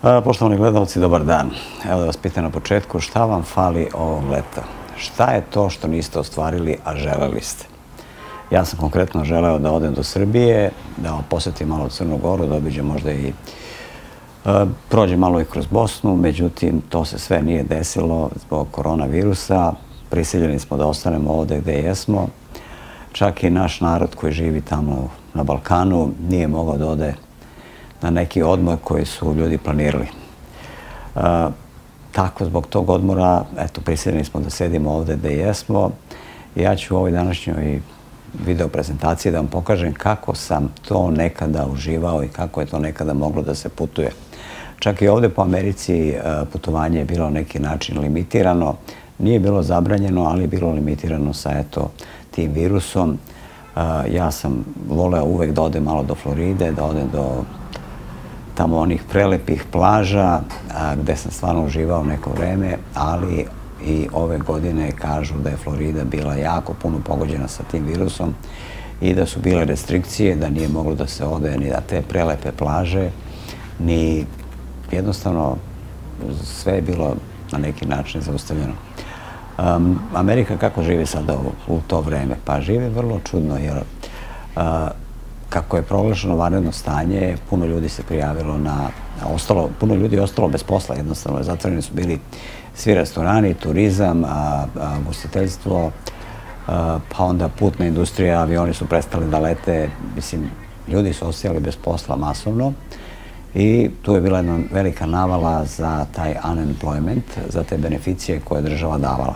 Poštovani gledalci, dobar dan. Evo da vas pitam na početku, šta vam fali ovog leta? Šta je to što niste ostvarili, a želeli ste? Ja sam konkretno želeo da odem do Srbije, da posetim malo Crnu Goru, da obiđem možda i prođem malo i kroz Bosnu, međutim, to se sve nije desilo zbog koronavirusa. Prisiljeni smo da ostanemo ovde gde jesmo. Čak i naš narod koji živi tamo na Balkanu nije mogao da ode na neki odmor koji su ljudi planirali. Tako, zbog tog odmora, eto, prisiljeni smo da sedimo ovde gde jesmo. Ja ću u ovoj današnjoj video prezentaciji da vam pokažem kako sam to nekada uživao i kako je to nekada moglo da se putuje. Čak i ovde po Americi putovanje je bilo na neki način limitirano. Nije bilo zabranjeno, ali je bilo limitirano sa, eto, tim virusom. Ja sam voleo uvek da odem malo do Floride, da odem do tamo onih prelepih plaža gde sam stvarno uživao neko vreme, ali i ove godine kažu da je Florida bila jako puno pogođena sa tim virusom i da su bile restrikcije, da nije moglo da se ode ni na te prelepe plaže, ni jednostavno sve je bilo na neki način zaustavljeno. Amerika kako živi sada u to vreme? Pa živi vrlo čudno, jer kako je proglašeno vanredno stanje, puno ljudi se prijavilo puno ljudi je ostalo bez posla, jednostavno zatvoreni su bili svi restorani, turizam, ugostiteljstvo, pa onda putna industrija, avioni su prestali da lete, mislim, ljudi su ostajali bez posla masovno i tu je bila jedna velika navala za taj unemployment, za te beneficije koje je država davala.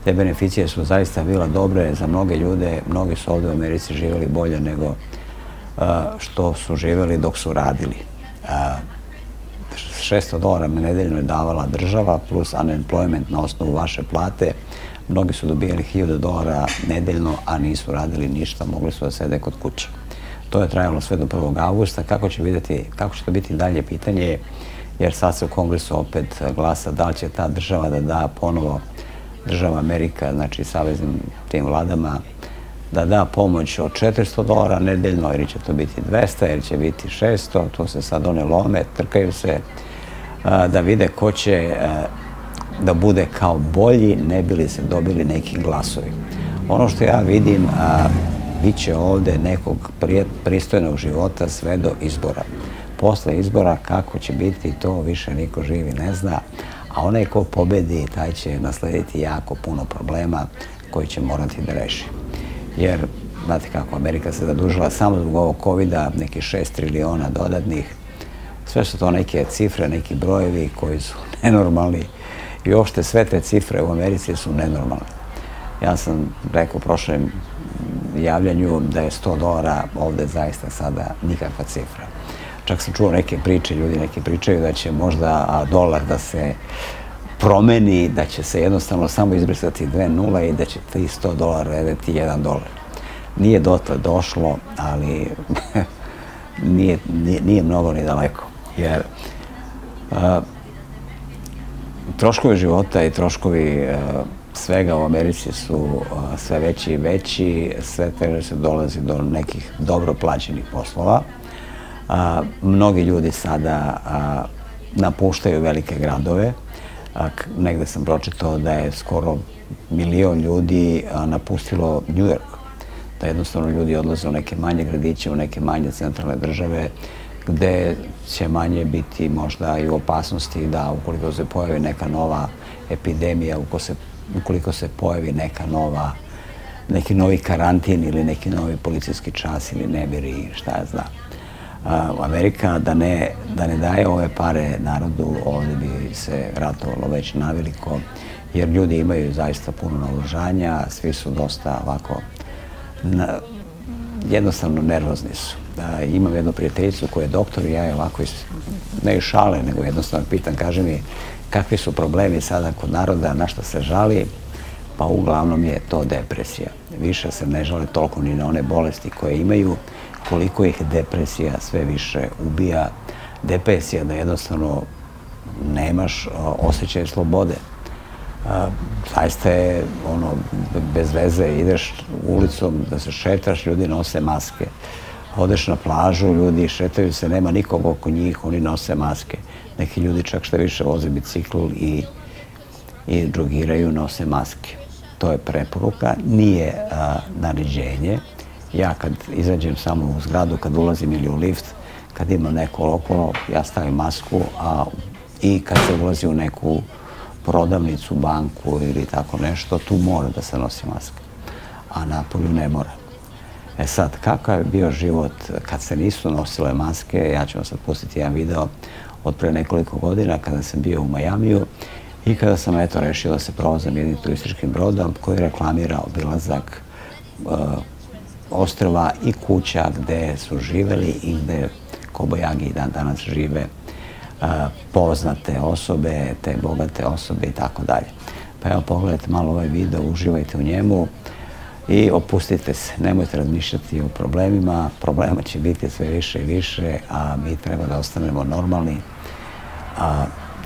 Te beneficije su zaista bila dobre za mnoge ljude, mnogi su ovde u Americi živjeli bolje nego što su živjeli dok su radili. $600 nedeljno je davala država plus unemployment na osnovu vaše plate. Mnogi su dobijali $1000 nedeljno, a nisu radili ništa, mogli su da sede kod kuće. To je trajalo sve do 1. avgusta. Kako će to biti dalje pitanje, jer sad se u Kongresu opet glasa da li će ta država da da ponovo, država Amerika, znači saveznim tim vladama, da da pomoć od $400 nedeljno, ili će to biti 200, ili će biti 600, to se sad one lome, trkaju se da vide ko će da bude kao bolji, ne bi li se dobili neki glasovi. Ono što ja vidim, bit će ovde nekog pristojnog života sve do izbora. Posle izbora kako će biti, to više niko živi ne zna, a onaj ko pobedi, taj će naslediti jako puno problema koji će morati da reši. Jer, znate kako, Amerika se zadužila samo zbog ovog COVID-a, neki 6 triliona dodatnih. Sve su to neke cifre, neki brojevi koji su nenormalni i uopšte sve te cifre u Americi su nenormalne. Ja sam rekao u prošlem javljanju da je $100 ovde zaista sada nikakva cifra. Čak sam čuo neke priče, ljudi neki pričaju da će možda dolar da se promeni, da će se jednostavno samo izbrisati 2 nule i da će ti $100 vredeti $1. Nije dotle došlo, ali nije mnogo ni daleko. Jer troškovi života i troškovi svega u Americi su sve veći i veći, sve teže se dolazi do nekih dobro plaćenih poslova. Mnogi ljudi sada napuštaju velike gradove. Negde sam pročitao da je skoro 1 milion ljudi napustilo New York. Da jednostavno ljudi odlaze u neke manje gradiće, u neke manje centralne države, gde će manje biti možda i u opasnosti da ukoliko se pojavi neka nova epidemija, ukoliko se pojavi neki novi karantin ili neki novi policijski čas ili nemiri, šta ja znam. Amerika da ne daje ove pare narodu, ovdje bi se ratovalo već naveliko, jer ljudi imaju zaista puno naoružanja, svi su dosta ovako, jednostavno nervozni su. Imam jednu prijateljicu koja je doktor i ja je ovako, ne iz šale, nego jednostavno pitan, kaže mi kakvi su problemi sada kod naroda, na što se žali, pa uglavnom je to depresija. Više se ne žale toliko ni na one bolesti koje imaju, koliko ih depresija sve više ubija. Depresija da jednostavno nemaš osjećaj slobode. Zaista je ono, bez veze ideš ulicom da se šetaš, ljudi nose maske. Odeš na plažu, ljudi šetaju se, nema nikog oko njih, oni nose maske. Neki ljudi čak što više voze bicikl i drogiraju, nose maske. To je preporuka, nije naređenje. Ja kad izađem samo u zgradu, kad ulazim ili u lift, kad ima neko okolo, ja stavim masku, i kad se ulazi u neku prodavnicu, banku ili tako nešto, tu mora da se nosi maska, a napolju ne mora. E sad, kakav je bio život kad se nisu nosile maske, ja ću vam sad pustiti jedan video od pre nekoliko godina kada sam bio u Majamiju i kada sam eto rešio da se provozam jednim turističkim brodom koji reklamira obilazak ostrva i kuća gde su živeli i gde kobajagi i dan danas žive poznate osobe, te bogate osobe i tako dalje. Pa evo pogledajte malo ovaj video, uživajte u njemu i opustite se, nemojte razmišljati o problemima, problema će biti sve više i više, a mi treba da ostanemo normalni.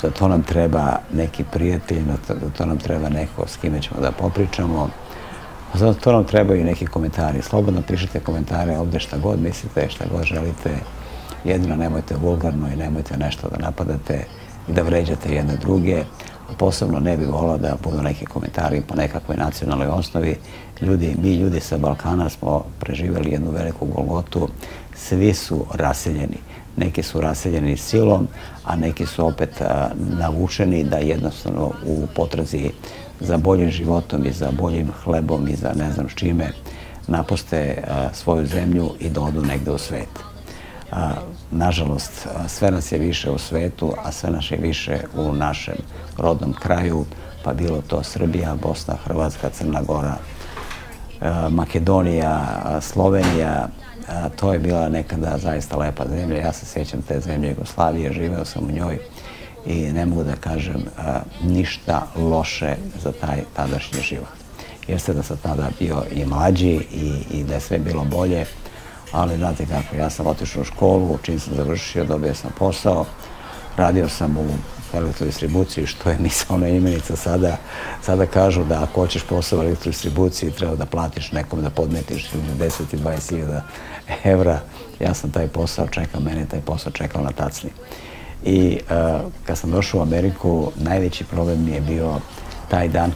Za to nam treba neki prijatelj, za to nam treba neko s kime ćemo da popričamo, za to nam trebaju i neki komentari. Slobodno pišite komentare ovde šta god mislite, šta god želite. Jedino nemojte vulgarno i nemojte nešto da napadate i da vređate jedne druge. Posebno ne bih volao da budu neki komentari po nekakvoj nacionalnoj osnovi. Mi ljudi sa Balkana smo preživjeli jednu veliku golgotu. Svi su raseljeni. Neki su raseljeni silom, a neki su opet navučeni da jednostavno u potrazi za boljim životom i za boljim hlebom i za ne znam s čime napuste svoju zemlju i da odu negde u svet. Nažalost, sve nas je više u svetu, a sve nas je više u našem rodnom kraju, pa bilo to Srbija, Bosna, Hrvatska, Crna Gora, Makedonija, Slovenija. To je bila nekada zaista lepa zemlja. Ja se sjećam te zemlje Jugoslavije, živeo sam u njoj i ne mogu da kažem ništa loše za taj tadašnji život. Jeste da sam tada bio i mlađi i da je sve bilo bolje, ali znate kako, ja sam otišao u školu, čim sam završio, dobio sam posao, radio sam u elektrodistribuciji, što je misaona imenica sada. Sada kažu da ako hoćeš posao u elektrodistribuciji, treba da platiš nekom da podmetiš 10 i 20.000 evra. Ja sam taj posao čekao, mene je taj posao čekao na tacni. I kad sam došao u Ameriku, najveći problem mi je bio taj dan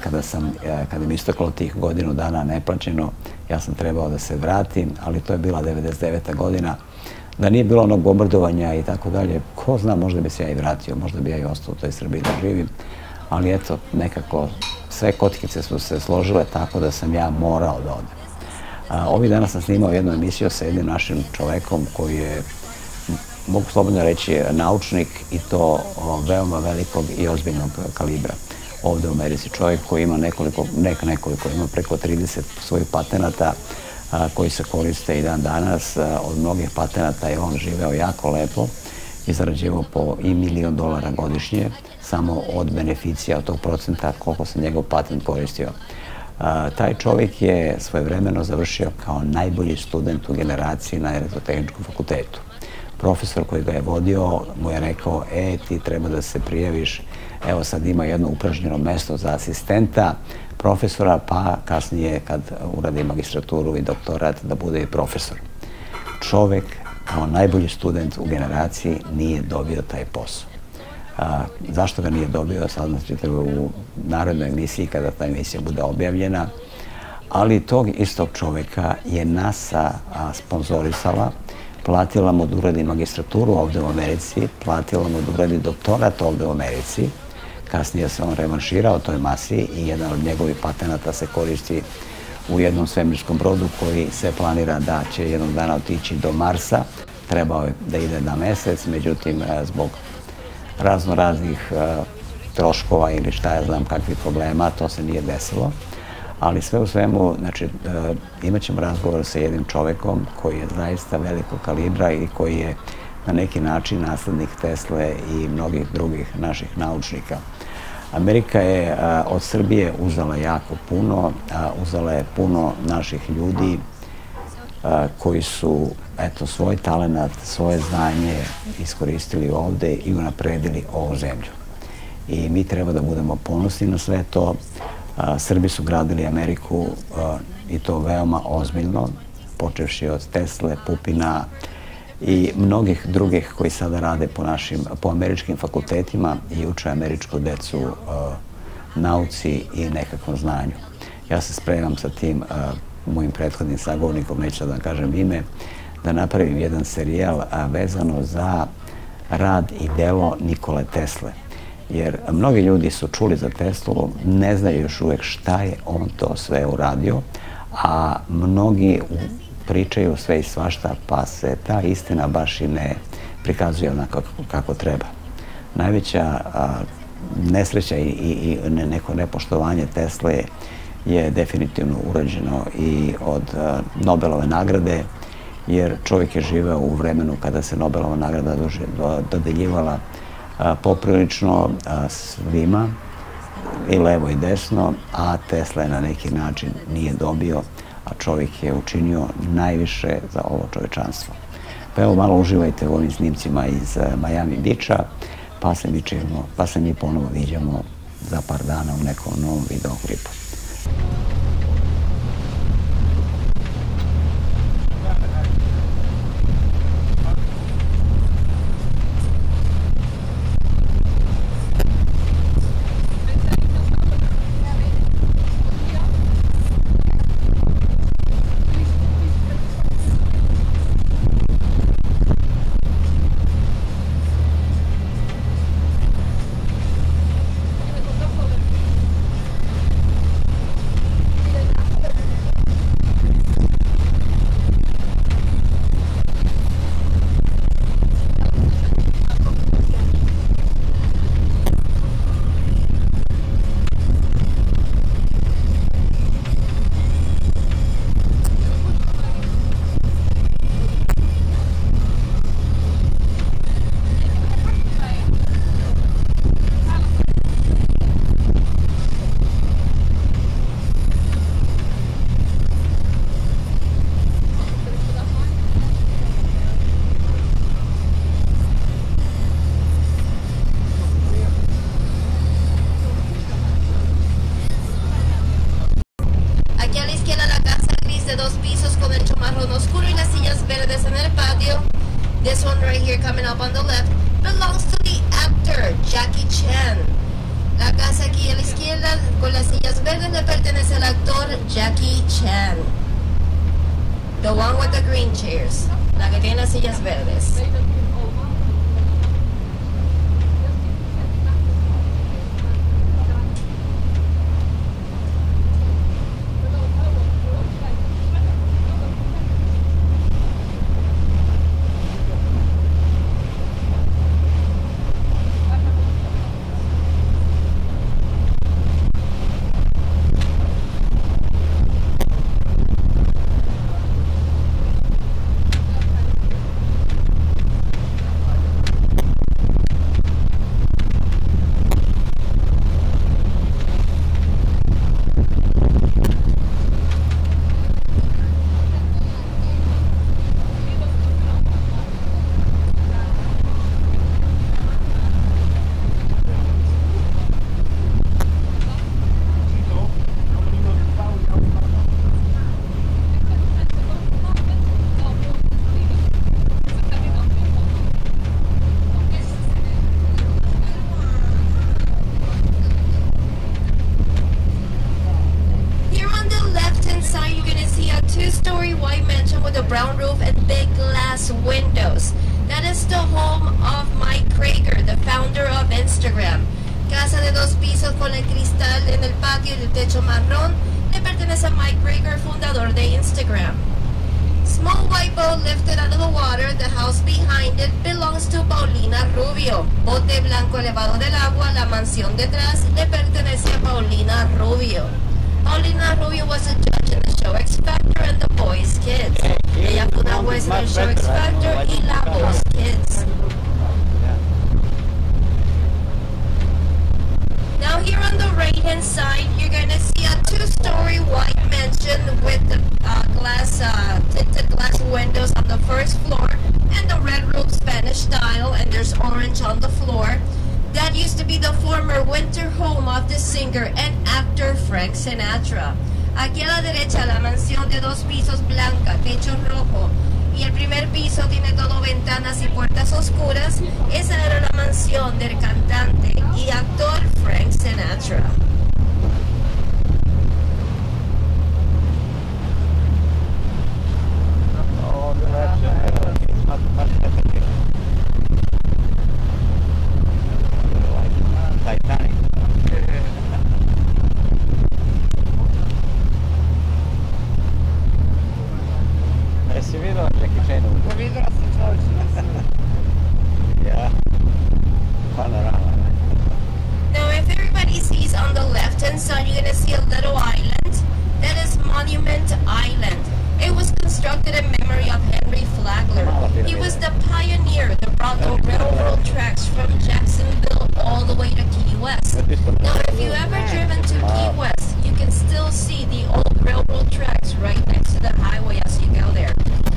kada mi isteklo tih godinu dana neplaćeno. Ja sam trebao da se vratim, ali to je bila 99. godina. Da nije bilo onog bombardovanja i tako dalje, ko zna, možda bi se ja i vratio, možda bi ja i ostao u toj Srbiji da živim. Ali eto, nekako sve kockice su se složile tako da sam ja morao da odem. Ovih dana sam snimao jednu emisiju sa jednim našim čovekom koji je, mogu slobodno reći, naučnik i to veoma velikog i ozbiljnog kalibra. Ovde u Americi čovjek koji ima ima preko 30 svojih patenata koji se koriste i dan danas. Od mnogih patenata je on živeo jako lepo i zarađivao po i $1.000.000 godišnje, samo od beneficija, od tog procenta koliko se njegov patent koristio. Taj čovjek je svojevremeno završio kao najbolji student u generaciji na Elektrotehničkom fakultetu. Profesor koji ga je vodio mu je rekao, ti treba da se prijaviš, evo sad ima jedno upražnjeno mesto za asistenta profesora, pa kasnije kad uradi magistraturu i doktorat da bude i profesor. Čovek kao najbolji student u generaciji nije dobio taj posao. Zašto ga nije dobio, sad nas ćete u narednoj emisiji kada ta emisija bude objavljena, ali tog istog čoveka je NASA sponzorisala, platila mu da uradi magistraturu ovde u Americi, platila mu da uradi doktorat ovde u Americi. Kasnije se on revanširao toj masi i jedan od njegovih patenata se koristi u jednom svemirskom brodu koji se planira da će jednog dana otići do Marsa. Trebao je da ide na mesec, međutim, zbog raznih troškova ili šta ja znam kakvih problema, to se nije desilo. Ali sve u svemu, znači, imat ćemo razgovor sa jednim čovekom koji je zaista velikog kalibra i koji je na neki način naslednik Tesle i mnogih drugih naših naučnika. Amerika je od Srbije uzela jako puno, uzela je puno naših ljudi koji su, eto, svoj talenat, svoje znanje iskoristili ovde i unapredili ovu zemlju. I mi treba da budemo ponosni na sve to. Srbi su gradili Ameriku i to veoma ozbiljno. počevši od Tesle, Pupina i mnogih drugih koji sada rade po američkim fakultetima i uče američku decu nauci i nekakvom znanju. Ja se spremam sa tim mojim prethodnim sagovornikom, neću da vam kažem ime, da napravim jedan serijal vezano za rad i delo Nikole Tesle. Jer mnogi ljudi su čuli za Teslu, ne znaju još uvek šta je on to sve uradio, a mnogi pričaju sve i svašta, pa se ta istina baš i ne prikazuje onako kako treba. Najveća nesreća i neko nepoštovanje Tesle je definitivno urađeno i od Nobelove nagrade, jer čovjek je živeo u vremenu kada se Nobelova nagrada dodeljivala poprilično svima, i levo i desno, a Tesla je na neki način nije dobio, a čovjek je učinio najviše za ovo čovječanstvo. Pa evo, malo uživajte u ovim snimcima iz Miami Beacha, pa se mi ponovo viđamo za par dana u nekom novom videoklipu. This one right here coming up on the left belongs to the actor Jackie Chan. La casa aquí a la izquierda con las sillas verdes le pertenece al actor Jackie Chan. The one with the green chairs. La que tiene las sillas verdes. Two-story white mansion with a brown roof and big glass windows. That is the home of Mike Krieger, the founder of Instagram. Casa de 2 pisos con el cristal en el patio y el techo marrón le pertenece a Mike Krieger, fundador de Instagram. Small white boat lifted out of the water. The house behind it belongs to Paulina Rubio. Bote blanco elevado del agua. La mansión detrás le pertenece a Paulina Rubio. Paulina Rubio was a judge in the show X Factor and The Voice Kids. Ella fue una juez en el show X Factor y La Voice Kids. Now here on the right hand side, you're going to see a 2-story white mansion with the tinted glass windows on the first floor and the red roof Spanish style, and there's orange on the floor. That used to be the former winter home of the singer and actor Frank Sinatra. Aquí a la derecha la mansión de 2 pisos blanca, techo rojo. Y el primer piso tiene todo ventanas y puertas oscuras. Esa era la mansión del cantante y actor Frank Sinatra. Titanic. Si vedo Jackie Chan Ho visto la yeah. Panorama. Now if everybody sees on the left hand side, you're going to see a little island. That is Monument Island. It was constructed in memory of Henry Flagler. He was the pioneer that brought the railroad tracks from Jacksonville all the way to Key West. Now if you ever driven to Key West, you can still see the old railroad tracks right next to the highway as you go there.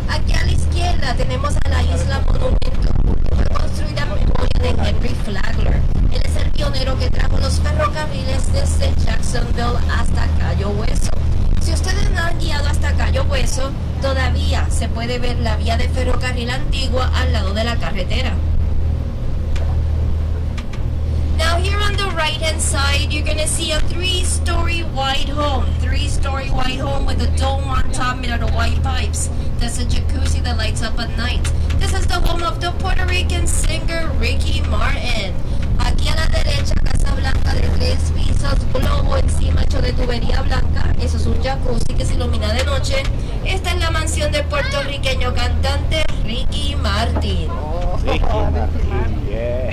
Aquí a la izquierda tenemos a la isla Monumento. Fue construida en memoria de Henry Flagler. Él es el pionero que trajo los ferrocarriles desde Jacksonville hasta Cayo Hueso. Si ustedes no han guiado hasta Cayo Hueso, todavía se puede ver la vía de ferrocarril antigua al lado de la carretera. Now here on the right hand side, you're going to see a 3-story white home. 3-story white home with a dome on top made out of white pipes. There's a jacuzzi that lights up at night. This is the home of the Puerto Rican singer Ricky Martin. Aquí a la derecha, casa blanca de 3 pisos, globo encima hecho de tubería blanca. Eso es un jacuzzi que se ilumina de noche. Esta es la mansión del puertorriqueño cantante Ricky Martin. Ricky Martin, yeah.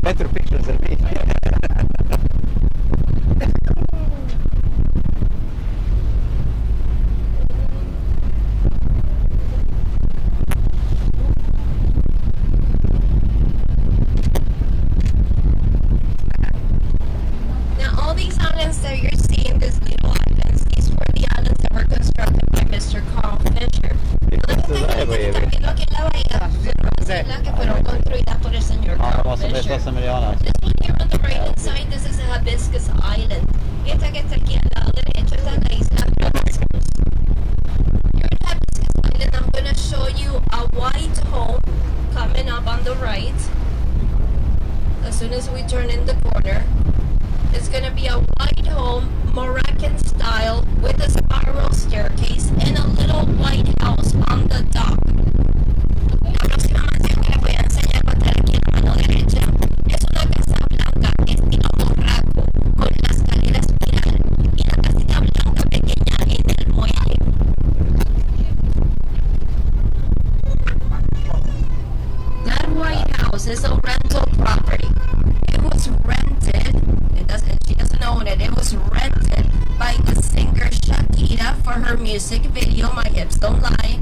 Better pictures than me. Now all these islands that you're seeing, these little islands, these were the islands that were constructed by Mr. Carl Fisher. Aquí en la bahía, fueron las que fueron construidas por el señor Carl Fisher. This one here on the right hand side, this is a Hibiscus Island. Esta que está aquí al lado derecho está la isla Hibiscus. Here in Hibiscus Island, I'm going to show you a white home coming up on the right. As soon as we turn in the corner, it's going to be a white home, Moroccan style, with a spiral staircase and a little white house on the dock. La próxima mansión que les voy a enseñar va a estar aquí en la mano derecha. Es una casa blanca estilo borraco, con la escalera espiral y la casita blanca pequeña en el muelle. That white house is a rental property. It was rented, she doesn't own it, it was rented by the singer Shakira for her music video, My Hips Don't Lie,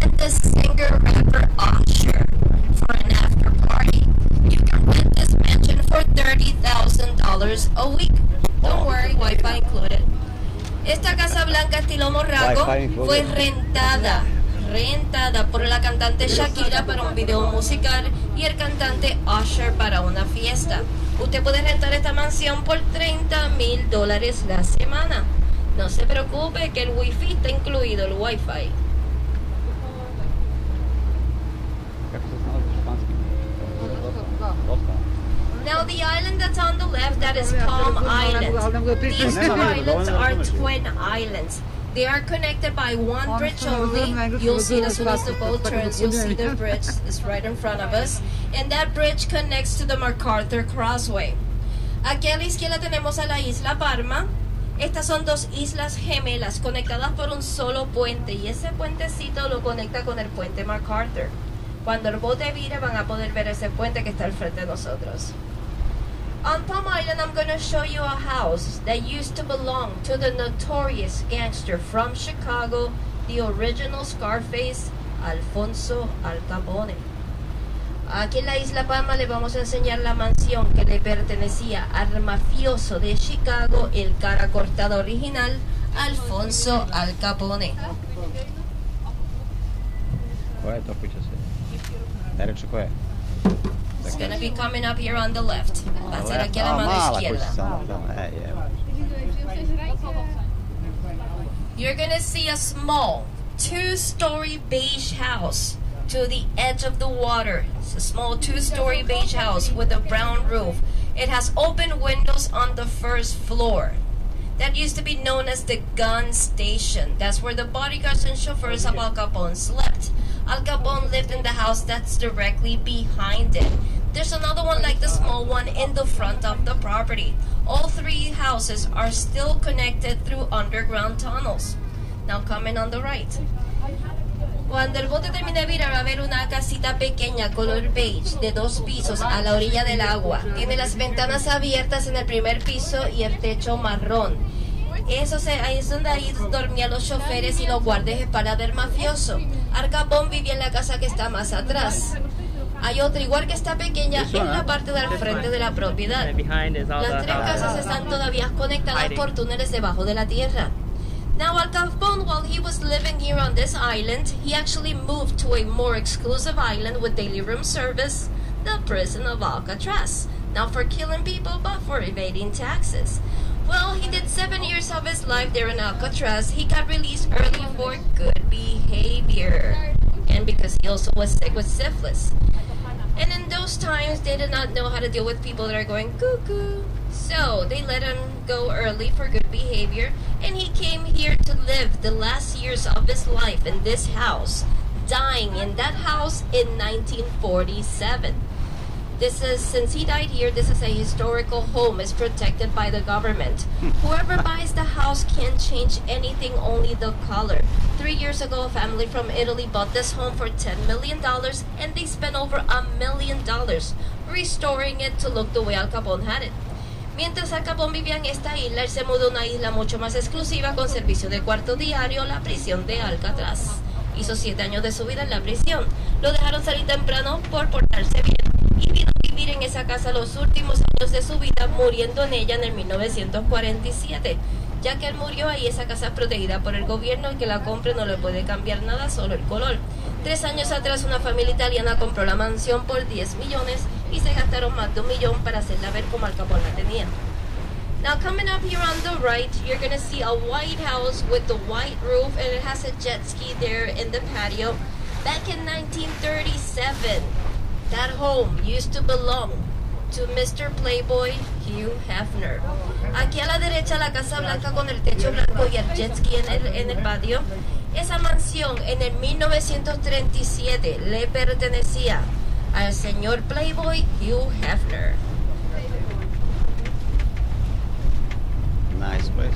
and the singer-rapper Usher for an after party. You can rent this mansion for $30,000 a week. Don't worry, Wi-Fi included. Esta casa blanca estilo morraco fue rentada por la cantante Shakira para un video musical y el cantante Usher para una fiesta. Usted puede rentar esta mansión por $30,000 la semana. No se preocupe que el wifi está incluido, el wifi. Now the island that's on the left, that is Palm Island. These two islands are twin islands. They are connected by one bridge only. You'll see it as soon as the boat turns. You'll see the bridge is right in front of us. And that bridge connects to the MacArthur Crossway. Aquí a la izquierda tenemos a la isla Parma. Estas son dos islas gemelas conectadas por un solo puente y ese puentecito lo conecta con el puente MacArthur. Cuando el bote vire van a poder ver ese puente que está al frente de nosotros. On Palm Island, I'm going to show you a house that used to belong to the notorious gangster from Chicago, the original Scarface, Alfonso Al Capone. Aquí en la Isla Palma le vamos a enseñar la mansión que le pertenecía al mafioso de Chicago, el cara cortada original, Alfonso Al Capone. It's going to be coming up here on the left. Va a ser aquí a la mano izquierda. You're going to see a small 2-story beige house to the edge of the water. It's a small 2-story beige house with a brown roof. It has open windows on the first floor. That used to be known as the gun station. That's where the bodyguards and chauffeurs of Al Capone slept. Al Capone lived in the house that's directly behind it. There's another one like the small one in the front of the property. All 3 houses are still connected through underground tunnels. Now coming on the right. Cuando el bote termine de virar va a haber una casita pequeña color beige de 2 pisos a la orilla del agua. Tiene las ventanas abiertas en el primer piso y el techo marrón. Ahí es donde dormían los choferes y los guardias de espalda del mafioso. Al Capone vivía en la casa que está más atrás. Hay otra igual que está pequeña en la parte del frente de la propiedad. Las 3 casas están todavía conectadas por túneles debajo de la tierra. Now, Al Capone, while he was living here on this island, he actually moved to a more exclusive island with daily room service, the prison of Alcatraz. Not for killing people, but for evading taxes. Well, he did 7 years of his life there in Alcatraz. He got released early for good behavior, and because he also was sick with syphilis. And in those times, they did not know how to deal with people that are going cuckoo. So they let him go early for good behavior, and he came here to live the last years of his life in this house, dying in that house in 1947. Since he died here, this is a historical home. It's protected by the government. Whoever buys the house can't change anything, only the color. 3 years ago, a family from Italy bought this home for $10 million, and they spent over $1 million restoring it to look the way Al Capone had it. Mientras Al Capone vivía en esta isla, él se mudó a una isla mucho más exclusiva con servicio de cuarto diario, la prisión de Alcatraz. Hizo 7 años de su vida en la prisión. Lo dejaron salir temprano por portarse bien y vino a vivir en esa casa los últimos años de su vida, muriendo en ella en el 1947. Ya que él murió ahí, esa casa es protegida por el gobierno, el que la compre no le puede cambiar nada, solo el color. 3 años atrás una familia italiana compró la mansión por 10 millones y se gastaron más de $1 millón para hacerla ver como Al Capone la tenía. Now coming up here on the right, you're going to see a white house with the white roof, and it has a jet ski there in the patio. Back in 1937, that home used to belong to Mr. Playboy Hugh Hefner. Aquí a la derecha la Casa Blanca con el techo blanco y el jet ski en el patio. Esa mansión en el 1937 le pertenecía al señor Playboy Hugh Hefner. Nice place.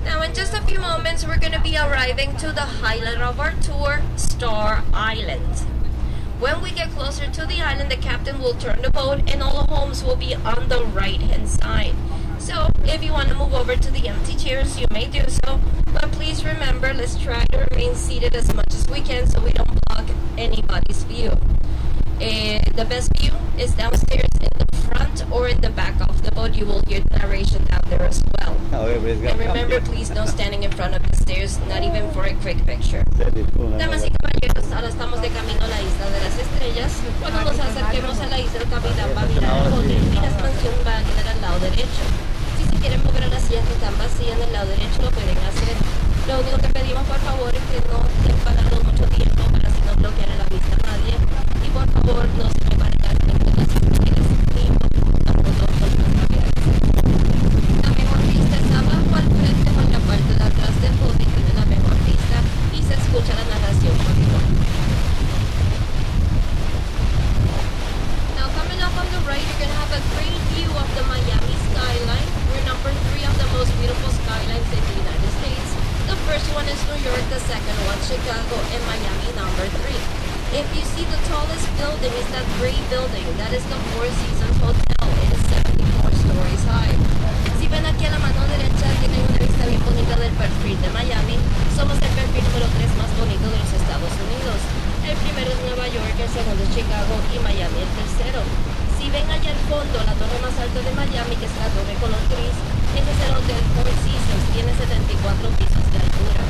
Now in just a few moments we're going to be arriving to the highlight of our tour, Star Island. When we get closer to the island, the captain will turn the boat and all the homes will be on the right hand side. So if you want to move over to the empty chairs, you may do so, but please remember, let's try to remain seated as much as we can so we don't block anybody's view. The best view is downstairs in the front or in the back of the boat. You will hear the narration down there as well. And remember, please, no standing in front of the stairs, not even for a quick picture. Damas y caballeros, ahora estamos de camino a la Isla de las Estrellas. Cuando nos acerquemos a la isla, el capitán va a mirar el bote y la expansión va a quedar al lado derecho. Si se quieren mover a las sillas que están vacías en el lado derecho, lo pueden hacer. Lo único que pedimos, por favor, es que no estén parados mucho tiempo para así no bloquear la vista a nadie. Y por favor, no se preparen al frente de las escaleras ni tampoco con las cavidades. La mejor vista es abajo al frente o en la parte de atrás del bote, tiene la mejor vista y se escucha la narración por igual. Now coming up on the right, you're going to have a great view of the Miami Skyline. We're number most beautiful skylines in the United States. The first one is New York, the second one Chicago, and Miami number 3. If you see, the tallest building is that gray building. That is the Four Seasons Hotel. It is 74 stories high. Si ven aquí a la mano derecha, tienen una vista bien bonita del perfil de Miami. Somos el perfil número 3 más bonito de los Estados Unidos. El primero es Nueva York, el segundo es Chicago y Miami el tercero. Si ven allá al fondo, la torre más alta de Miami, que es la torre color gris, ese es el Hotel Four Seasons, tiene 74 pisos de altura.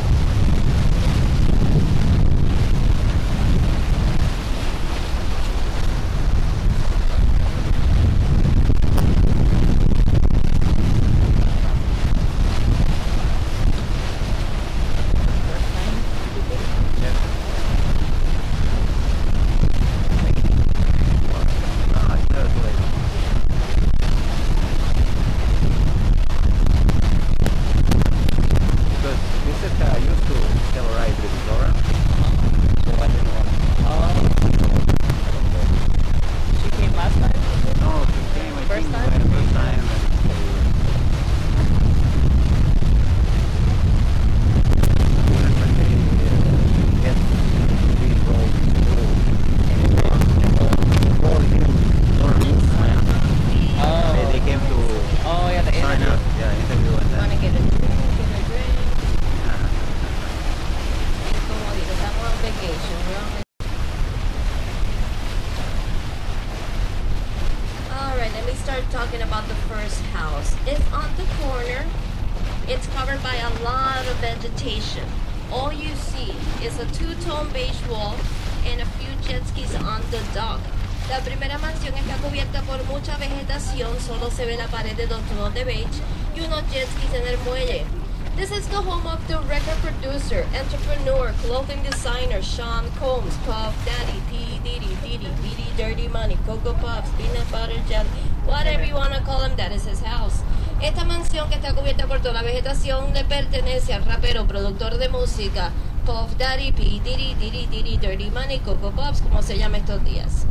Talking about the first house. It's on the corner. It's covered by a lot of vegetation. All you see is a two-tone beige wall and a few jet skis on the dock. La primera mansión está cubierta por mucha vegetación, solo se ve la pared de dos tonos de beige y unos jet skis en el muelle. This is the home of the record producer, entrepreneur, clothing designer Sean Combs, Puff Daddy, P. Diddy, Diddy, Diddy, Dirty Money, Cocoa Puffs, Peanut Butter Jelly, whatever you want to call him, that is his house. Esta mansión, que está cubierta por toda la vegetación, le pertenece al rapero, productor de música Puff Daddy, P. Diddy, Diddy, Diddy, Dirty Money, Cocoa Puffs, como se llama estos días.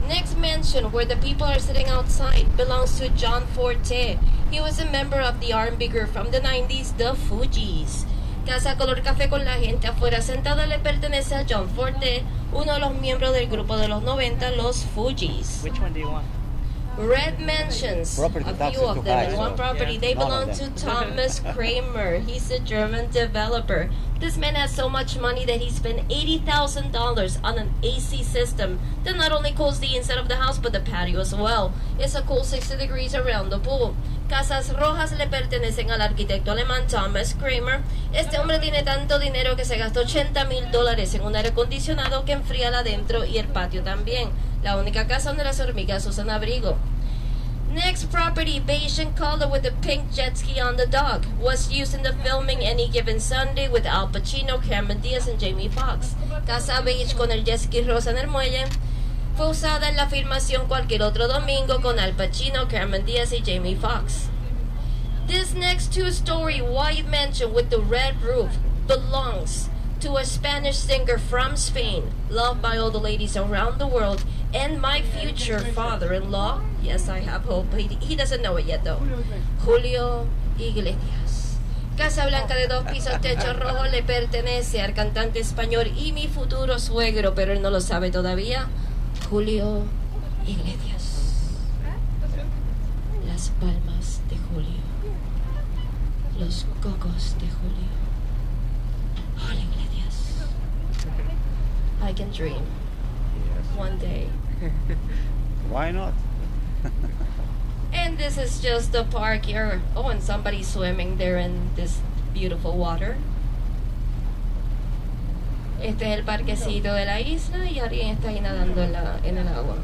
Next mansion, where the people are sitting outside, belongs to John Forte. He was a member of the R&B group from the 90s, the Fugees. Casa color café con la gente afuera sentada le pertenece a John Forte, uno de los miembros del grupo de los 90, los Fugees. Which one do you want? Red mansions, a few of them in one property. They belong to Thomas Kramer. He's a German developer. This man has so much money that he spent $80,000 on an AC system that not only cools the inside of the house but the patio as well. It's a cool 60 degrees around the pool. Casas rojas le pertenecen al arquitecto alemán Thomas Kramer. Este hombre tiene tanto dinero que se gastó $80,000 en un aire acondicionado que enfría la adentro y el patio también. La única casa donde las hormigas usan abrigo. Next property, beige in color with a pink jet ski on the dock, was used in the filming Any Given Sunday with Al Pacino, Cameron Diaz and Jamie Foxx. Casa beige con el jet ski rosa en el muelle. Fue usada en la filmación Cualquier Otro Domingo con Al Pacino, Cameron Diaz y Jamie Foxx. This next two-story white mansion with the red roof belongs to a Spanish singer from Spain, loved by all the ladies around the world, and my future father-in-law. Yes, I have hope. He doesn't know it yet, though. Julio Iglesias. Casa blanca de 2 pisos, techo rojo, le pertenece al cantante español y mi futuro suegro, pero él no lo sabe todavía, Julio Iglesias. Las palmas de Julio. Los cocos de Julio. Julio Iglesias. I can dream. One day. Why not? And this is just the park here. Oh, and somebody's swimming there in this beautiful water. Este es el parquecito de la isla y alguien está ahí nadando en el agua.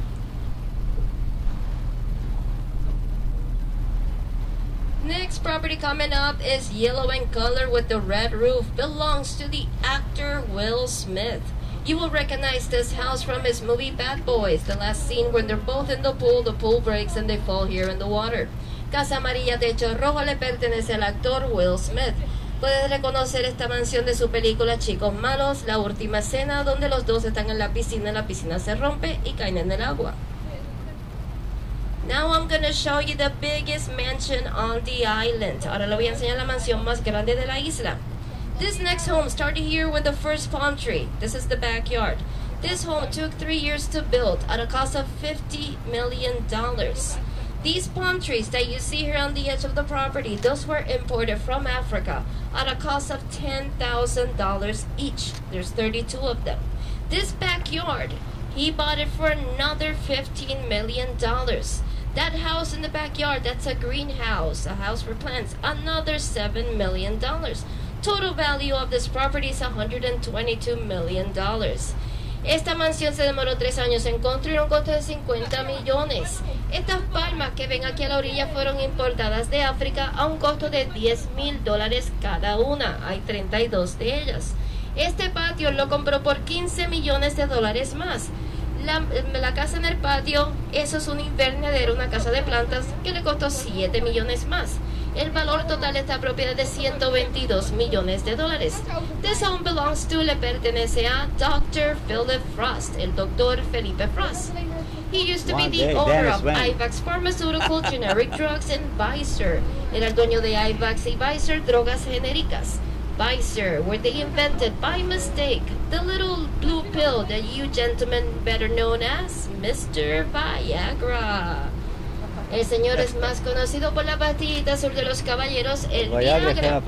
Next property coming up is yellow in color with the red roof. Belongs to the actor Will Smith. You will recognize this house from his movie Bad Boys. The last scene when they're both in the pool breaks and they fall here in the water. Casa amarilla, techo rojo, le pertenece al actor Will Smith. Puedes reconocer esta mansión de su película Chicos Malos, la última escena donde los dos están en la piscina se rompe y caen en el agua. Now I'm gonna show you the biggest mansion on the island. Ahora le voy a enseñar la mansión más grande de la isla. This next home started here with the first palm tree. This is the backyard. This home took 3 years to build at a cost of $50 million. These palm trees that you see here on the edge of the property, those were imported from Africa at a cost of $10,000 each. There's 32 of them. This backyard, he bought it for another $15 million. That house in the backyard, that's a greenhouse, a house for plants, another $7 million. Total value of this property is $122 million. Esta mansión se demoró 3 años en construir, un costo de 50 millones. Estas palmas que ven aquí a la orilla fueron importadas de África a un costo de $10,000 cada una. Hay 32 de ellas. Este patio lo compró por $15 millones más. La casa en el patio, eso es un invernadero, una casa de plantas que le costó $7 millones más. El valor total de esta propiedad es de $122 millones. This home belongs to, le pertenece a Dr. Philip Frost, el doctor Felipe Frost. He used to be the owner of IVAX Pharmaceutical Generic Drugs and Vicer. Era el dueño de IVAX y Vicer, drogas genéricas. Vicer, where they invented by mistake the little blue pill that you gentlemen better known as Mr. Viagra. El señor es más conocido por la pastillita azul de los caballeros, el Viagra.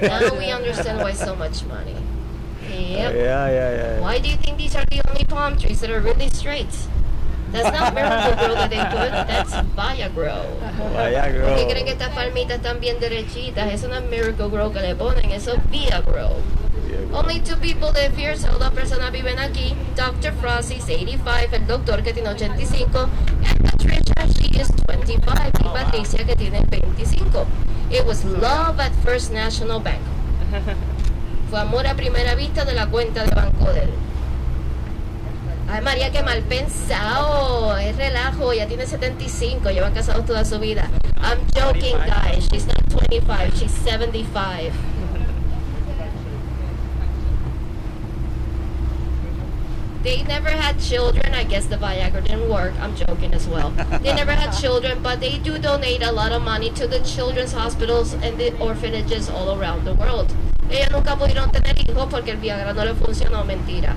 Now we understand why so much money. Yep. Yeah. Why do you think these are the only palm trees that are really straight? That's not Miracle Grow that they put, that's Viagra. ¿Por qué creen que estas palmitas están bien derechitas? Eso no es Miracle Grow que le ponen, eso es Viagra. Only 2 people live here, solo 2 personas viven aquí. Dr. Frost is 85, el doctor que tiene 85, and Patricia, she is 25, y Patricia que tiene 25. It was love at First National Bank. Fue amor a primera vista de la cuenta de banco de él. Ay, María, qué mal pensado. Es relajo, ya tiene 75, llevan casados toda su vida. I'm joking, guys. She's not 25, she's 75. They never had children. I guess the Viagra didn't work. I'm joking as well. They never had children, but they do donate a lot of money to the children's hospitals and the orphanages all around the world. Ellos nunca pudieron tener hijos porque el Viagra no le funcionó, mentira.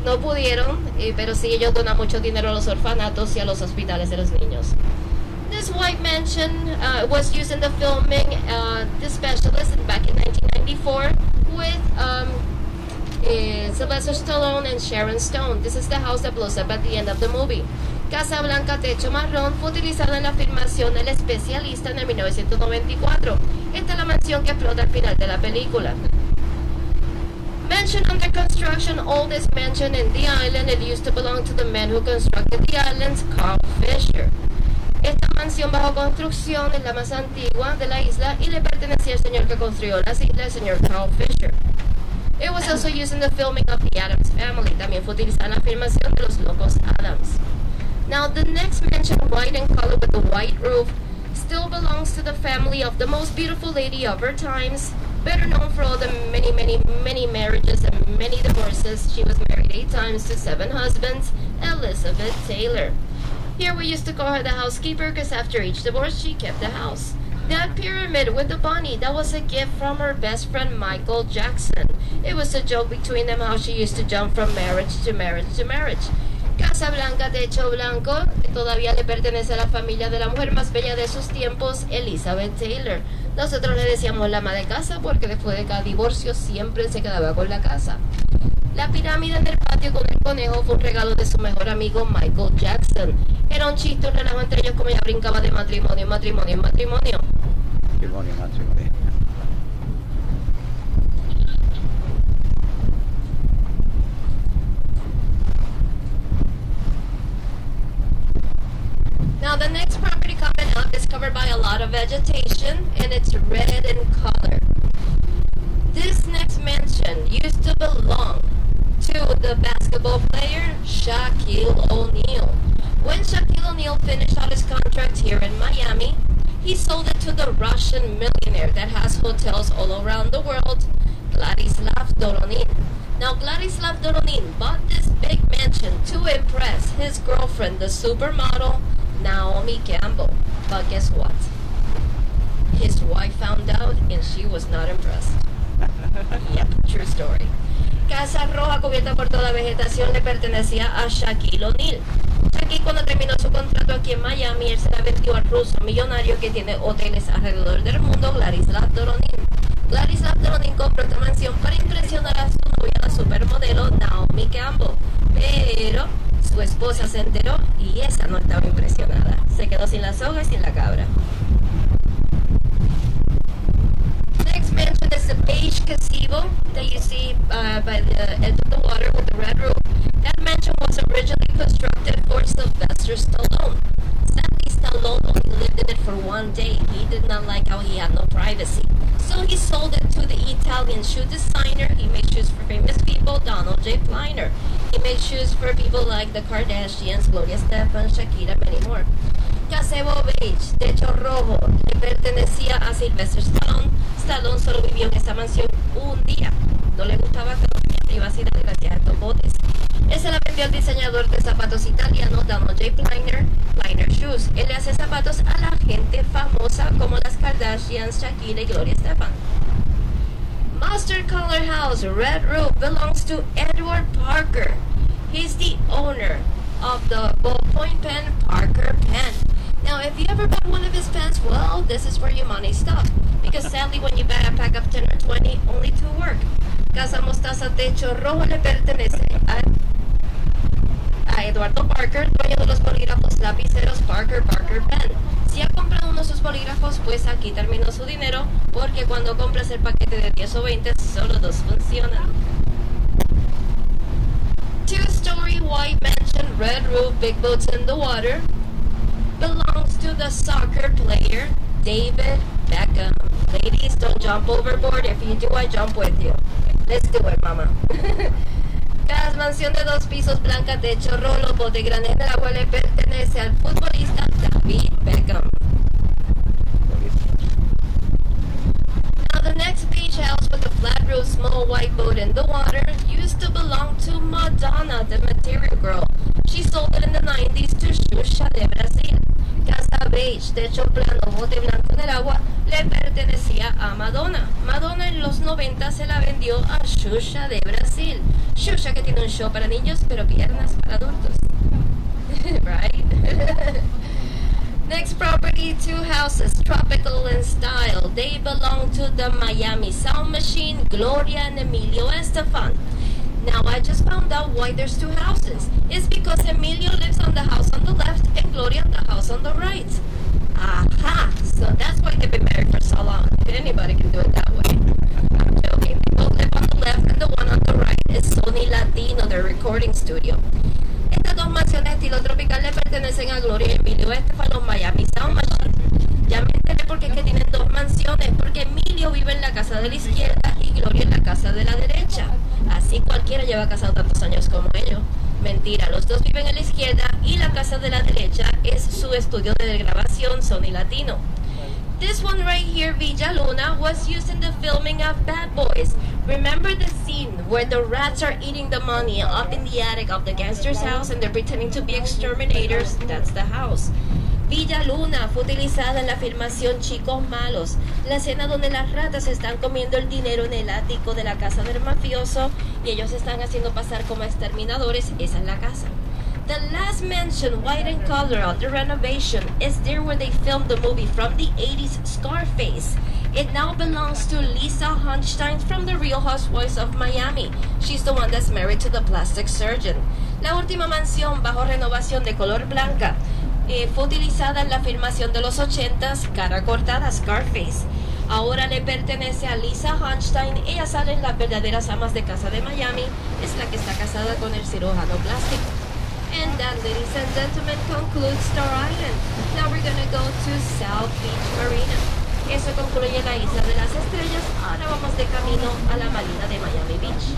No pudieron, pero sí ellos donan mucho dinero a los orfanatos y a los hospitales de los niños. This white mansion was used in the filming The Specialist back in 1994 with Sylvester Stallone and Sharon Stone. This is the house that blows up at the end of the movie. Casa Blanca techo marrón fue utilizada en la filmación del Especialista en el 1994. Esta es la mansión que explota al final de la película. Mansion under construction, oldest mansion in the island. It used to belong to the man who constructed the islands, Carl Fisher. Esta mansión bajo construcción es la más antigua de la isla y le pertenecía al señor que construyó las islas, el señor Carl Fisher. It was also used in the filming of The Addams Family. También fue utilizada en la filmación de Los Locos Adams. Now, the next mansion, white in color with the white roof, still belongs to the family of the most beautiful lady of her times, better known for all the many marriages and many divorces. She was married 8 times to 7 husbands, Elizabeth Taylor. Here we used to call her the housekeeper because after each divorce she kept the house. That pyramid with the bunny, that was a gift from her best friend Michael Jackson. It was a joke between them how she used to jump from marriage to marriage to marriage. Casa Blanca, techo blanco, que todavía le pertenece a la familia de la mujer más bella de sus tiempos, Elizabeth Taylor. Nosotros le decíamos la ama de casa porque después de cada divorcio siempre se quedaba con la casa. La pirámide en el patio con el conejo fue un regalo de su mejor amigo Michael Jackson. Era un chiste, un relajo entre ellos como ella brincaba de matrimonio en matrimonio en matrimonio. Matrimonio. Now the next property coming up is covered by a lot of vegetation and it's red in color. This next mansion used to belong to the basketball player Shaquille O'Neal. When Shaquille O'Neal finished out his contract here in Miami, he sold it to the Russian millionaire that has hotels all around the world, Vladislav Doronin. Now Vladislav Doronin bought this big mansion to impress his girlfriend, the supermodel Naomi Campbell. But guess what? His wife found out and she was not impressed. Yep, true story. Casa Roja cubierta por toda vegetación le pertenecía a Shaquille O'Neal. Shaquille, cuando terminó su contrato aquí en Miami, él se la vendió al ruso millonario que tiene hoteles alrededor del mundo, Ladislav Doronin. Ladislav Doronin compró esta mansión para impresionar a su novia, la supermodelo Naomi Campbell. Pero su esposa se enteró y esa no estaba impresionada. Se quedó sin la soga y sin la cabra. Next mansion is the beige gazebo that you see by the edge of the water with the red roof. That mansion was originally constructed for Sylvester Stallone. Sadly, Stallone only lived in it for one day. He did not like how he had no privacy. So he sold it to the Italian shoe designer. He made shoes for famous people, Donald J. Pliner. He made shoes for people like the Kardashians, Gloria Estefan, Shakira, many more. Gazebo beige, techo rojo, le pertenecía a Sylvester Stallone. Stallone solo vivió en esta mansión un día. No le gustaba que no tenía privacidad gracias a estos botes. Él se la vendió al diseñador de zapatos italiano Donald J. Pliner, Pliner Shoes. Él le hace zapatos a la gente famosa como las Kardashians, Shakira y Gloria Estefan. Mustard Color House, Red Roof, belongs to Edward Parker. He's the owner of the ballpoint pen Parker pen. Now, if you ever bought one of his pens, well, this is where your money stopped. Because sadly, when you buy a pack of 10 or 20, only 2 work. Casa Mostaza Techo Rojo le pertenece a Eduardo Parker, dueño de los bolígrafos lapiceros Parker Pen. Si ha comprado uno de sus bolígrafos, pues aquí terminó su dinero, porque cuando compras el paquete de 10 o 20, solo 2 funcionan. 2-story white mansion, red roof, big boats in the water, belongs to the soccer player David Beckham. Ladies, don't jump overboard. If you do, I jump with you. Let's do it, mama. Cada mansión de 2 pisos blanca, techo rojo, bote grande en el agua le pertenece al futbolista David Beckham. Now the next beach house with a flat roof, small white boat in the water used to belong to Madonna, the material girl. She sold it in the 90s to Xuxa de Brasil. Casa beige, techo plano, bote blanco en el agua, le pertenecía a Madonna. Madonna en los 90 se la vendió a Xuxa de Brasil. Xuxa, que tiene un show para niños, pero piernas para adultos. Right? Next property, 2 houses, tropical in style. They belong to the Miami Sound Machine, Gloria and Emilio Estefan. Now, I just found out why there's 2 houses. It's because Emilio lives on the house on the left and Gloria on the house on the right. Aha! So that's why they've been married for so long. Anybody can do it that way. I'm joking. They both live on the left and the one on the right is Sony Latino, their recording studio. Estas 2 mansiones estilo tropical le pertenecen a Gloria y Emilio Estefan, los Miami Sound Machine. Ya me enteré porque es que tienen 2 mansiones, porque Emilio vive en la casa de la izquierda y Gloria en la casa de la derecha. Así cualquiera lleva casado tantos años como ellos. Mentira, los 2 viven en la izquierda y la casa de la derecha es su estudio de grabación Sony Latino. This one right here, Villa Luna, was used in the filming of Bad Boys. Remember the scene where the rats are eating the money up in the attic of the gangster's house and they're pretending to be exterminators? That's the house. Villa Luna fue utilizada en la filmación Chicos Malos, la escena donde las ratas están comiendo el dinero en el ático de la casa del mafioso y ellos están haciendo pasar como exterminadores. Esa es la casa. The last mentioned white in color under renovation is there where they filmed the movie from the 80s, Scarface. It now belongs to Lisa Hunstein from The Real Housewives of Miami. She's the one that's married to the plastic surgeon. La última mansión bajo renovación de color blanca fue utilizada en la filmación de los 80s, Cara Cortada, Scarface. Ahora le pertenece a Lisa Hunstein. Ella sale en Las Verdaderas Amas de Casa de Miami. Es la que está casada con el cirujano plástico. And that, ladies and gentlemen, concludes Star Island. Now we're gonna go to South Beach Marina. Eso concluye la Isla de las Estrellas. Ahora vamos de camino a la Marina de Miami Beach.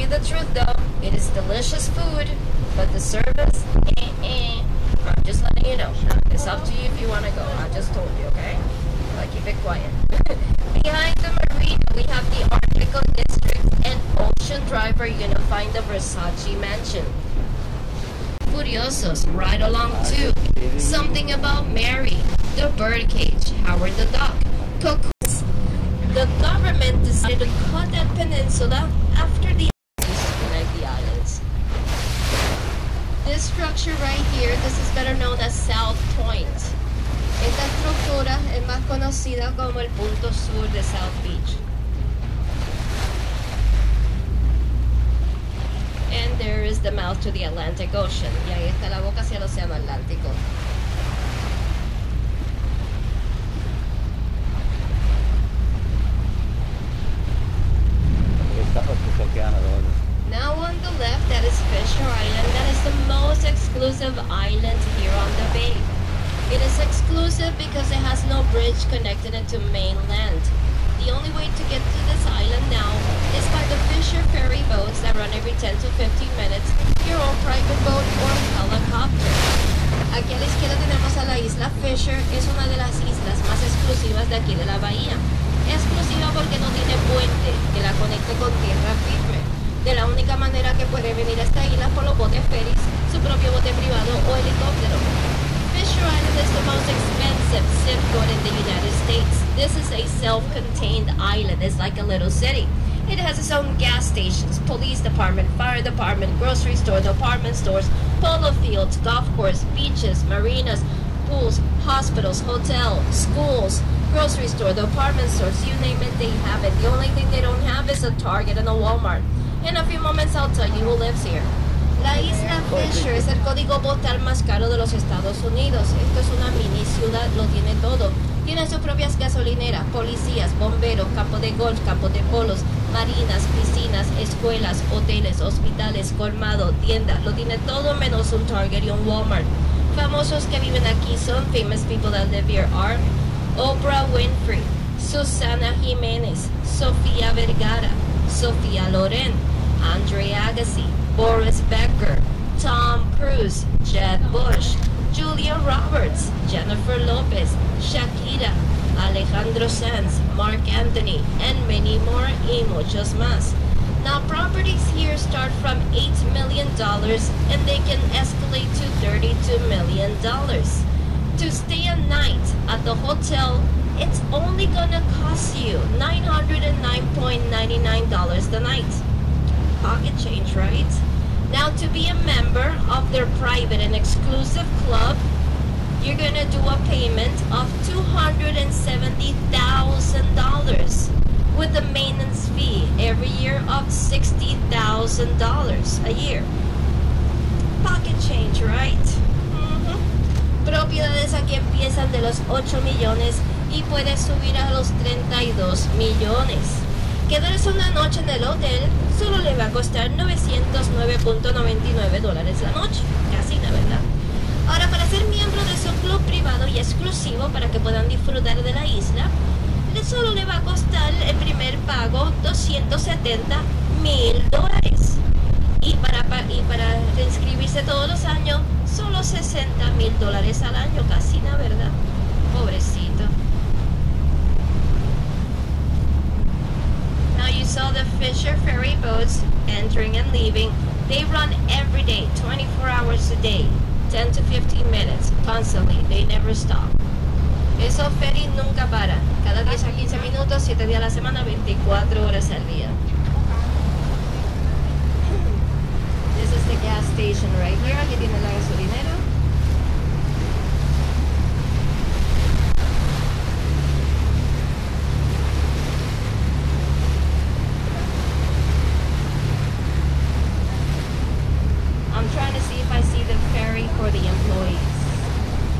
you the truth though, it is delicious food, but the service, I'm just letting you know. It's up to you if you want to go. I just told you, okay? But keep it quiet. Behind the marina, we have the Article District and Ocean Drive where you're going to find the Versace Mansion. Curiosos, right along too. Something about Mary, the birdcage, Howard the Duck, cocoons. The government decided to cut that peninsula after the connect the islands. This structure right here, this is better known as South Point. Esta estructura es más conocida como el punto sur de South Beach. And there is the mouth to the Atlantic Ocean. Y ahí está la boca hacia el océano Atlántico. Now on the left, that is Fisher Island. That is the most exclusive island here on the bay. It is exclusive because it has no bridge connecting it to mainland. The only way to get to this island now is by the Fisher ferry boats that run every 10 to 15 minutes, your own private boat or helicopter. Aquí a la izquierda tenemos a la isla Fisher, es una de las islas más exclusivas de aquí de la bahía. Exclusiva porque no tiene puente que la conecte con tierra firme. De la única manera que puede venir a esta isla por los botes ferries, su propio bote privado o helicóptero. Fisher Island is the most expensive zip code in the United States. This is a self-contained island. It's like a little city. It has its own gas stations, police department, fire department, grocery store, department stores, polo fields, golf course, beaches, marinas, pools, hospitals, hotels, schools, grocery store, department stores, you name it, they have it. The only thing they don't have is a Target and a Walmart. In a few moments I'll tell you who lives here. La isla Fisher es el código postal más caro de los Estados Unidos. Esto es una mini ciudad, lo tiene todo. Tiene sus propias gasolineras, policías, bomberos, campos de golf, campos de polos, marinas, piscinas, escuelas, hoteles, hospitales, colmado, tiendas. Lo tiene todo menos un Target y un Walmart. Famosos que viven aquí son, famous people that live here are Oprah Winfrey, Susana Jiménez, Sofía Vergara, Sofía Loren, Andre Agassi, Boris Becker, Tom Cruise, Jeb Bush, Julia Roberts, Jennifer Lopez, Shakira, Alejandro Sanz, Mark Anthony, and many more y muchos más. Now properties here start from $8 million and they can escalate to $32 million. To stay a night at the hotel, it's only gonna cost you $909.99 the night. Pocket change, right? Now to be a member of their private and exclusive club, you're gonna do a payment of $270,000 with a maintenance fee every year of $60,000 a year. Pocket change, right? Propiedades aquí empiezan de los 8 millones y puede subir a los 32 millones. Quedarse una noche en el hotel solo le va a costar $909.99 la noche. Casi la verdad. Ahora, para ser miembro de su club privado y exclusivo para que puedan disfrutar de la isla, solo le va a costar el primer pago $270,000. Y para reinscribirse todos los años, solo $60,000 al año. Casi la verdad. Pobrecito. Now you saw the Fisher ferry boats entering and leaving. They run every day, 24 hours a day, 10 to 15 minutes, constantly. They never stop. Esos ferries nunca paran. Cada 10 a 15 minutos, 7 días a la semana, 24 horas al día. This is the gas station right here. Aquí tiene la gasolinera. I'm trying to see if I see the ferry for the employees.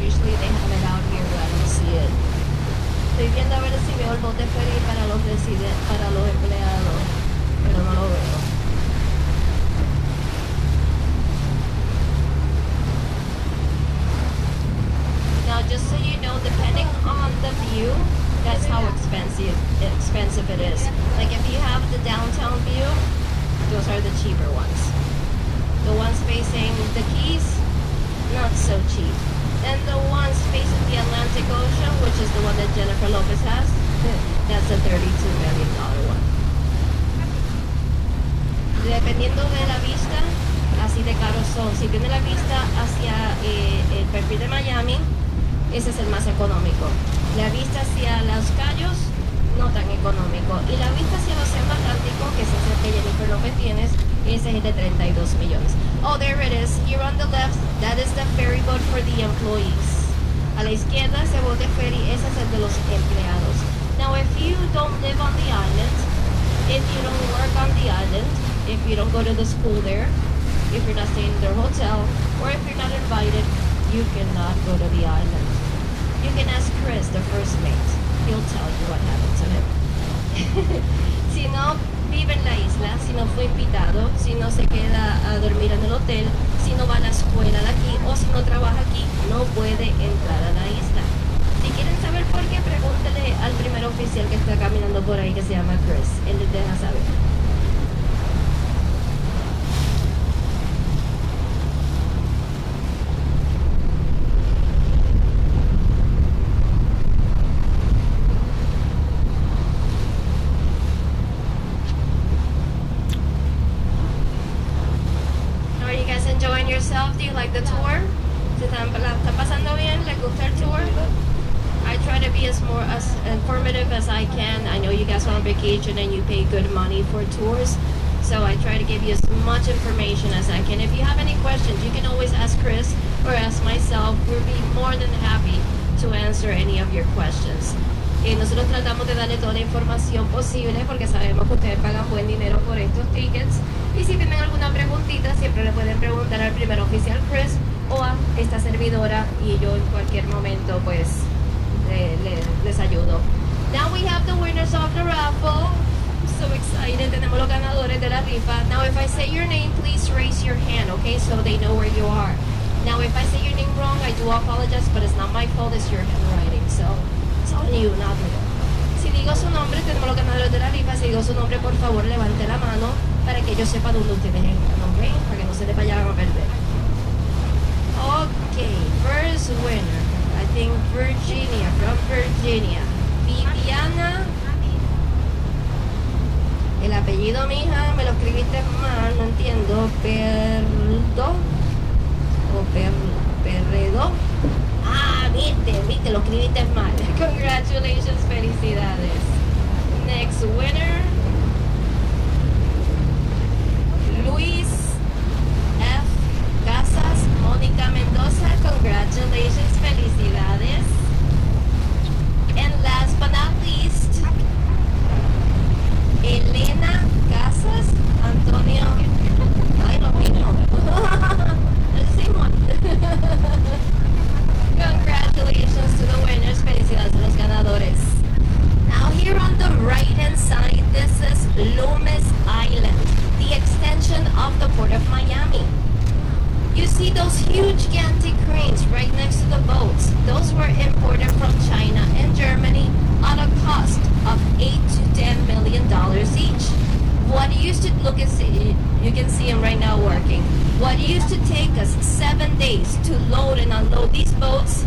Usually they have it out here, but I don't see it. Estoy viendo a ver si veo el bote ferry para los empleados, pero no lo veo. Now, just so you know, depending on the view, that's how expensive it is. Like if you have the downtown view, those are the cheaper ones. The ones facing the Keys, not so cheap. And the ones facing the Atlantic Ocean, which is the one that Jennifer Lopez has, that's a $32 million one. Dependiendo de la vista, así de caros son. Si tiene la vista hacia el perfil de Miami, ese es el más económico. La vista hacia Los Cayos, no tan económico. Y la vista hacia el Océano Atlántico, que es el que Jennifer Lopez tiene, ese es el de 32 millones. Oh, there it is. Here on the left, that is the ferry boat for the employees. A la izquierda, ese bote ferry, ese es el de los empleados. Now, if you don't live on the island, if you don't work on the island, if you don't go to the school there, if you're not staying in their hotel, or if you're not invited, you cannot go to the island. You can ask Chris, the first mate. He'll tell you what happened to him. Si no vive en la isla, si no fue invitado, si no se queda a dormir en el hotel, si no va a la escuela de aquí o si no trabaja aquí, no puede entrar a la isla. Si quieren saber por qué, pregúntele al primer oficial que está caminando por ahí, que se llama Chris. Él les deja saber. Do you like the tour? ¿Se están pasando bien? ¿Les gusta el tour? I try to be as informative as I can. I know you guys are on vacation and you pay good money for tours, so I try to give you as much information as I can. If you have any questions, you can always ask Chris or ask myself. We'll be more than happy to answer any of your questions. Nosotros tratamos de darle toda la información posible porque sabemos que ustedes pagan buen dinero por estos tickets. Y si tienen alguna preguntita, siempre le pueden preguntar al primer oficial Chris o a esta servidora y yo en cualquier momento pues les ayudo. Now we have the winners of the raffle. I'm so excited. Tenemos los ganadores de la rifa. Now if I say your name, please raise your hand, okay? So they know where you are. Now if I say your name wrong, I do apologize, but it's not my fault, it's your handwriting. So it's on you, not me. Si digo su nombre, tenemos los ganadores de la rifa. Si digo su nombre, por favor, levante la mano para que yo sepa dónde ustedes entran, ¿ok? Para que no se les vayan a perder. Ok, first winner. I think Virginia, from Virginia. Viviana. El apellido, mija, me lo escribiste mal, no entiendo. Perdo. O Perredo. Ah, viste, lo escribiste mal. Congratulations, felicidades. Next winner. Luis F. Casas, Mónica Mendoza, congratulations, felicidades. And last but not least, Elena Casas, Antonio. Ay, lo mismo. El same one. Congratulations to the winners, felicidades a los ganadores. Now here on the right hand side, this is Loomis Island, the extension of the Port of Miami. You see those huge gigantic cranes right next to the boats. Those were imported from China and Germany at a cost of $8 to $10 million each. What used to, look and see, you can see them right now working. What used to take us 7 days to load and unload these boats,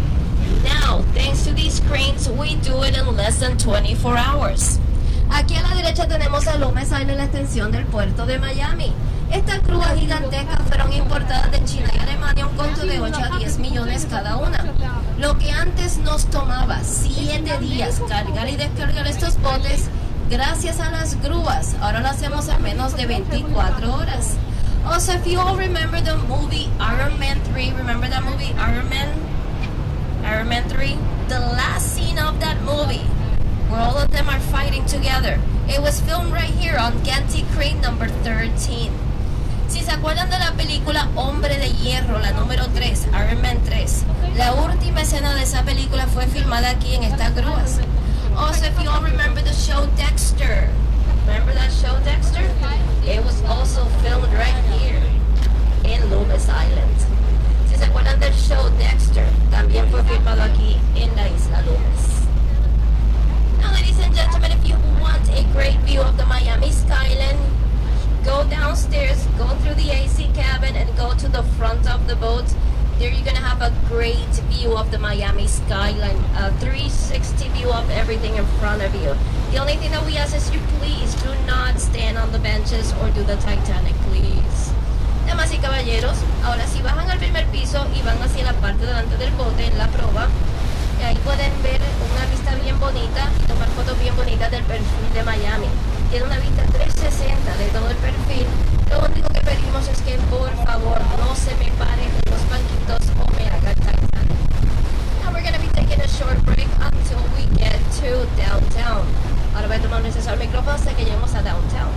now, thanks to these cranes, we do it in less than 24 hours. Aquí a la derecha tenemos a Loomis Island, la extensión del puerto de Miami. Estas grúas gigantescas fueron importadas de China y Alemania a un costo de 8 a 10 millones cada una. Lo que antes nos tomaba 7 días cargar y descargar estos botes, gracias a las grúas, ahora lo hacemos en menos de 24 horas. Also, if you all remember the movie Iron Man 3, remember that movie Iron Man 3? The last scene of that movie, where all of them are fighting together, it was filmed right here on Gantry Crane number 13. Si se acuerdan de la película Hombre de Hierro, la número 3, Iron Man 3, la última escena de esa película fue filmada aquí en estas grúas. Also, if you all remember the show Dexter, remember that show Dexter? It was also filmed right here in Loomis Island. Si se acuerdan del show Dexter, también fue filmado aquí en la isla Loomis. Now, ladies and gentlemen, if you want a great view of the Miami skyline, go downstairs, go through the AC cabin and go to the front of the boat. There you're gonna have a great view of the Miami skyline, a 360 view of everything in front of you. The only thing that we ask is you please do not stand on the benches or do the Titanic, please. Damas y caballeros, ahora sí bajan al primer piso y van hacia la parte delante del bote en la proa. Y ahí pueden ver una vista bien bonita y tomar fotos bien bonitas del perfil de Miami. Tiene una vista 360 de todo el perfil. Lo único que pedimos es que por favor no se me paren en los banquitos o me haga el Titanic. Now we're gonna be taking a short break until we get to downtown. Ahora voy a tomar el micrófono hasta que lleguemos a downtown.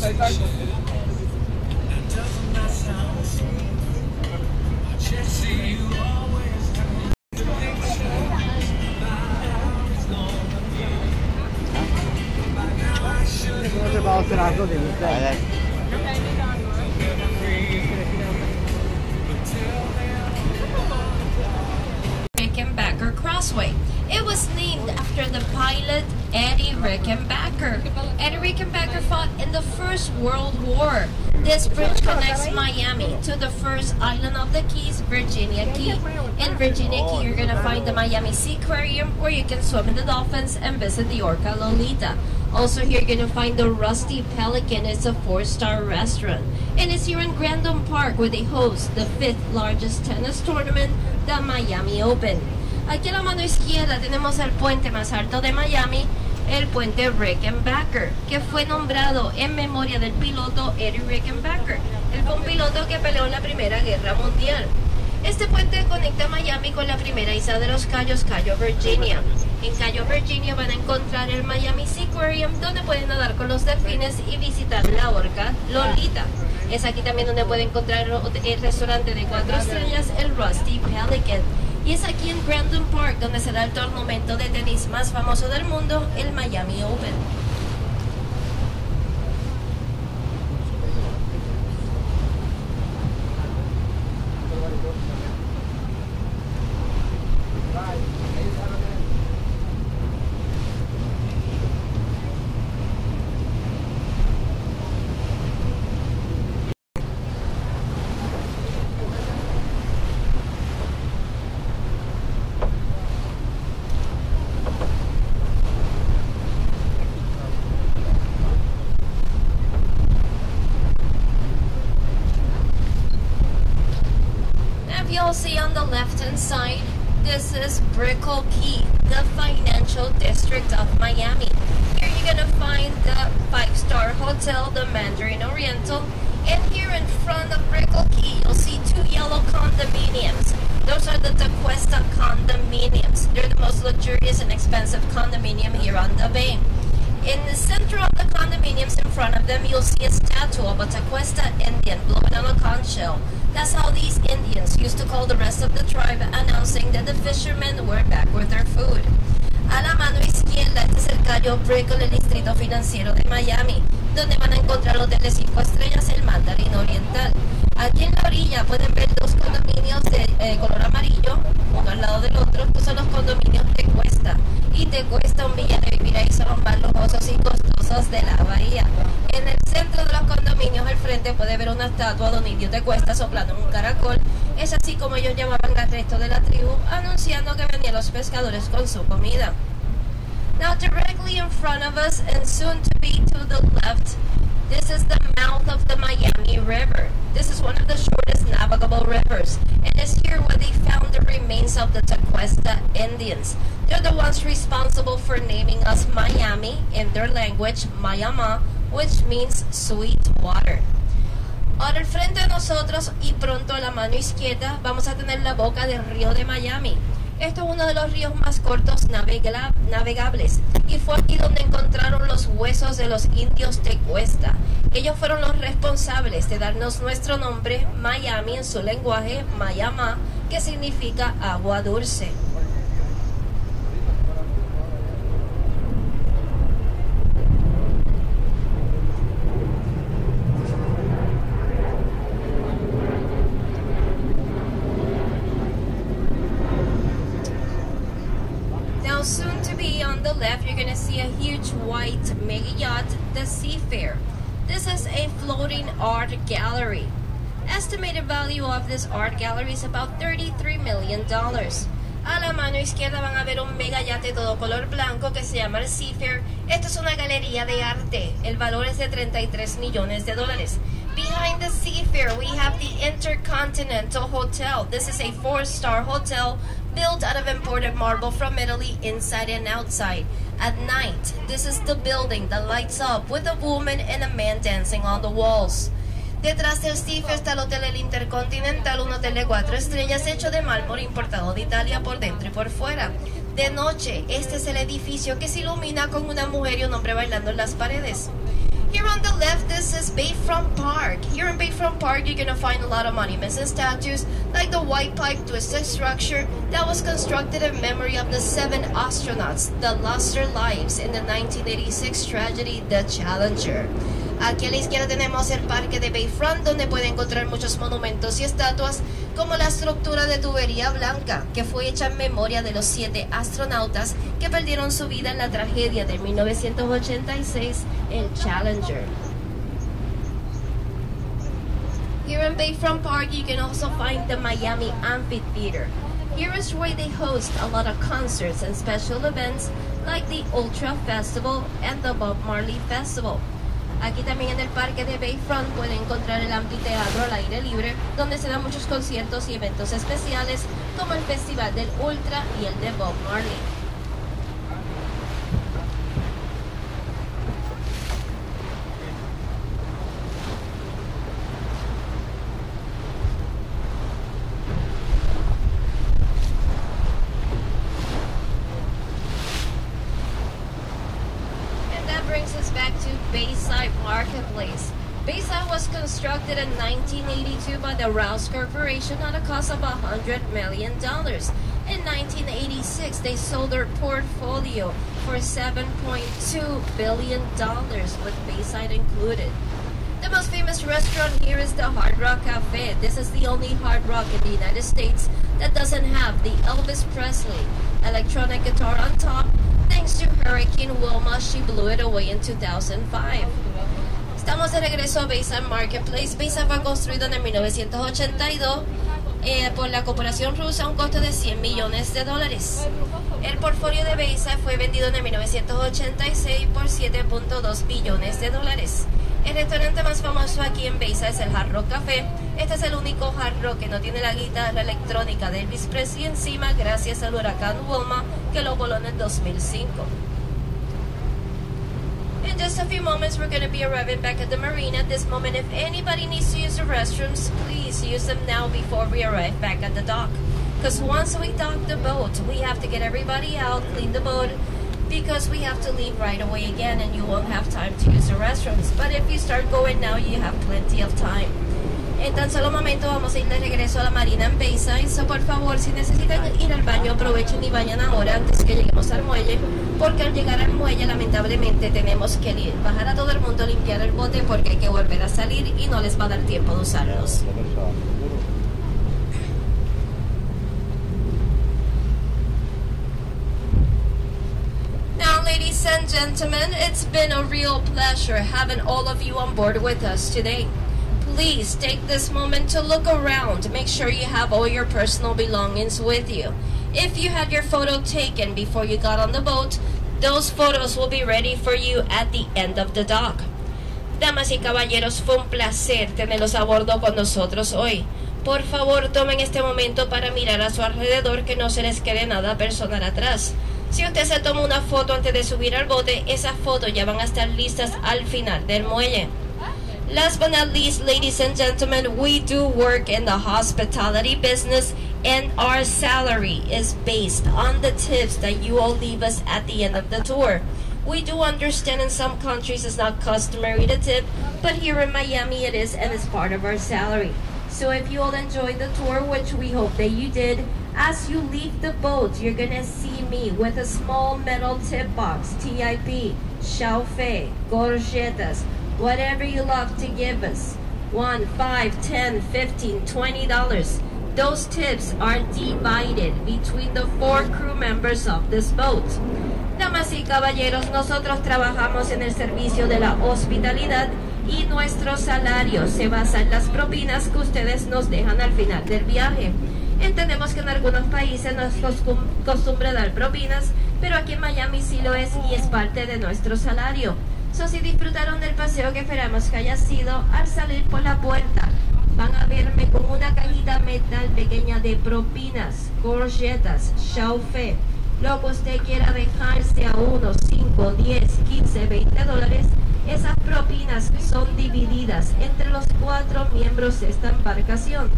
Titanic. Rickenbacker Crossway. It was named after the pilot Eddie Rickenbacker. Eddie Rickenbacker fought in the First World War. This bridge connects Miami to the first island of the Keys, Virginia Key. In Virginia Key, you're gonna find the Miami Sea Aquarium, where you can swim in the dolphins and visit the Orca Lolita. Also here, you're gonna find the Rusty Pelican. It's a 4-star restaurant. And it's here in Grandin Park, where they host the 5th largest tennis tournament, the Miami Open. Aquí a la mano izquierda tenemos el puente más alto de Miami, el puente Rickenbacker, que fue nombrado en memoria del piloto Eddie Rickenbacker. Él fue un piloto que peleó en la Primera Guerra Mundial. Este puente conecta Miami con la primera isla de los Cayos, Cayo Virginia. En Cayo Virginia van a encontrar el Miami Sea Aquarium, donde pueden nadar con los delfines y visitar la Orca Lolita. Es aquí también donde pueden encontrar el restaurante de 4 estrellas, el Rusty Pelican. Y es aquí en Grandin Park donde será el torneo de tenis más famoso del mundo, el Miami Open. Now see on the left hand side, this is Brickell Key, the financial district of Miami. Here you're gonna find the 5-star hotel, the Mandarin Oriental, and here in front of Brickell Key, you'll see 2 yellow condominiums. Those are the Tequesta condominiums. They're the most luxurious and expensive condominium here on the bay. In the center of the condominiums in front of them, you'll see a statue of a Tequesta Indian blowing on a conch shell. That's how these Indians used to call the rest of the tribe, announcing that the fishermen were back with their food. A la mano izquierda, este es el Cayo Brickell, el distrito financiero de Miami, donde van a encontrar hoteles 5 estrellas, el Mandarin Oriental. Aquí en la orilla pueden ver 2 condominios de color amarillo, uno al lado del otro. Estos son los condominios Tequesta. Y Tequesta, un billete de vivir ahí, son los más lujosos y costosos de la bahía. En el centro de los condominios, al frente, puede ver una estatua de un indio Tequesta soplando en un caracol. Es así como ellos llamaban al resto de la tribu, anunciando que venían los pescadores con su comida. Now directly in front of us and soon to be to the left, this is the mouth of the Miami River. This is one of the shortest navigable rivers, and it's here where they found the remains of the Tequesta Indians. They're the ones responsible for naming us Miami, in their language, Mayama, which means sweet water. Ahora al frente de nosotros y pronto a la mano izquierda vamos a tener la boca del río de Miami. Esto es uno de los ríos más cortos navegables y fue aquí donde encontraron los huesos de los indios Tequesta. Ellos fueron los responsables de darnos nuestro nombre, Miami, en su lenguaje, Mayama, que significa agua dulce. Soon to be on the left, you're going to see a huge white mega yacht, the Seafair. This is a floating art gallery. Estimated value of this art gallery is about $33 million. A la mano izquierda van a ver un mega yate todo color blanco que se llama el Seafair. Esto es una galería de arte. El valor es de $33 millones. Behind the Seafair, we have the Intercontinental Hotel. This is a 4-star hotel built out of imported marble from Italy, inside and outside. At night, this is the building that lights up with a woman and a man dancing on the walls. Detrás del Seafair está el Hotel El Intercontinental, un hotel de 4 estrellas hecho de mármol importado de Italia por dentro y por fuera. De noche, este es el edificio que se ilumina con una mujer y un hombre bailando en las paredes. Here on the left, this is Bayfront Park. Here in Bayfront Park, you're going to find a lot of monuments and statues, like the white pipe twisted structure that was constructed in memory of the 7 astronauts that lost their lives in the 1986 tragedy, the Challenger. Aquí a la izquierda tenemos el parque de Bayfront, donde puede encontrar muchos monumentos y estatuas, como la estructura de tubería blanca, que fue hecha en memoria de los 7 astronautas que perdieron su vida en la tragedia de 1986, el Challenger. Here in Bayfront Park, you can also find the Miami Amphitheater. Here is where they host a lot of concerts and special events, like the Ultra Festival and the Bob Marley Festival. Aquí también en el parque de Bayfront pueden encontrar el Amphitheater al aire libre, donde se dan muchos conciertos y eventos especiales, como el Festival del Ultra y el de Bob Marley. Brings us back to Bayside Marketplace. Bayside was constructed in 1982 by the Rouse Corporation at a cost of $100 million. In 1986, they sold their portfolio for $7.2 billion, with Bayside included. The most famous restaurant here is the Hard Rock Cafe. This is the only Hard Rock in the United States that doesn't have the Elvis Presley electronic guitar on top. Thanks to Hurricane Wilma, she blew it away in 2005. Estamos de regreso a Bayside Marketplace. Bayside fue construido en el 1982 por la corporación rusa a un costo de $100 millones. El portfolio de Bayside fue vendido en el 1986 por $7.2 billones. El restaurante más famoso aquí en Bayfront es el Hard Rock Café. Este es el único Hard Rock que no tiene la guitarra electrónica de Elvis Presley encima gracias al huracán Wilma que lo voló en el 2005. In just a few moments, we're going to be arriving back at the Marina. At this moment, if anybody needs to use the restrooms, please use them now before we arrive back at the dock. Because once we dock the boat, we have to get everybody out, clean the boat, because we have to leave right away again and you won't have time to use the restrooms. But if you start going now, you have plenty of time. En tan solo momento vamos a ir de regreso a la Marina en Bayfront. So por favor, si necesitan ir al baño, aprovechen y vayan ahora antes que lleguemos al muelle, porque al llegar al muelle lamentablemente tenemos que bajar a todo el mundo, limpiar el bote porque hay que volver a salir y no les va a dar tiempo de usarlos. Now, ladies and gentlemen, it's been a real pleasure having all of you on board with us today. Please take this moment to look around. Make sure you have all your personal belongings with you. If you had your photo taken before you got on the boat, those photos will be ready for you at the end of the dock. Damas y caballeros, fue un placer tenerlos a bordo con nosotros hoy. Por favor, tomen este momento para mirar a su alrededor, que no se les quede nada personal atrás. Si usted se toma una foto antes de subir al bote, esas fotos ya van a estar listas al final del muelle. Last but not least, ladies and gentlemen, we do work in the hospitality business, and our salary is based on the tips that you all leave us at the end of the tour. We do understand in some countries it's not customary to tip, but here in Miami it is, and it's part of our salary. So if you all enjoyed the tour, which we hope that you did, as you leave the boat, you're gonna see me with a small metal tip box, TIP, chauffé, gorjetas, whatever you love to give us. $1, $5, $10, $15, $20. Those tips are divided between the 4 crew members of this boat. Damas y caballeros, nosotros trabajamos en el servicio de la hospitalidad y nuestro salario se basa en las propinas que ustedes nos dejan al final del viaje. Entendemos que en algunos países no es costumbre dar propinas, pero aquí en Miami sí lo es y es parte de nuestro salario. So, si disfrutaron del paseo, que esperamos que haya sido, al salir por la puerta van a verme con una cajita metal pequeña de propinas, gorjetas, chauffé, lo que usted quiera dejarse a unos 5, 10, 15, 20 dólares. Esas propinas son divididas entre los 4 miembros de esta embarcación.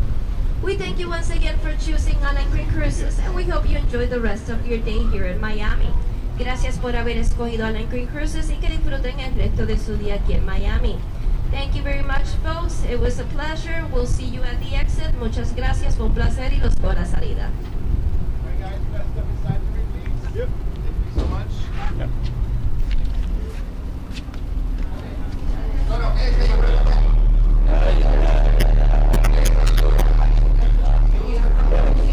We thank you once again for choosing Island Green Cruises, and we hope you enjoy the rest of your day here in Miami. Gracias por haber escogido Island Green Cruises y que disfruten el resto de su día aquí en Miami. Thank you very much, folks. It was a pleasure. We'll see you at the exit. Muchas gracias, fue un placer y los veo a la salida. Alright guys, best step inside for me, please. Yep. Thank you so much. Yep.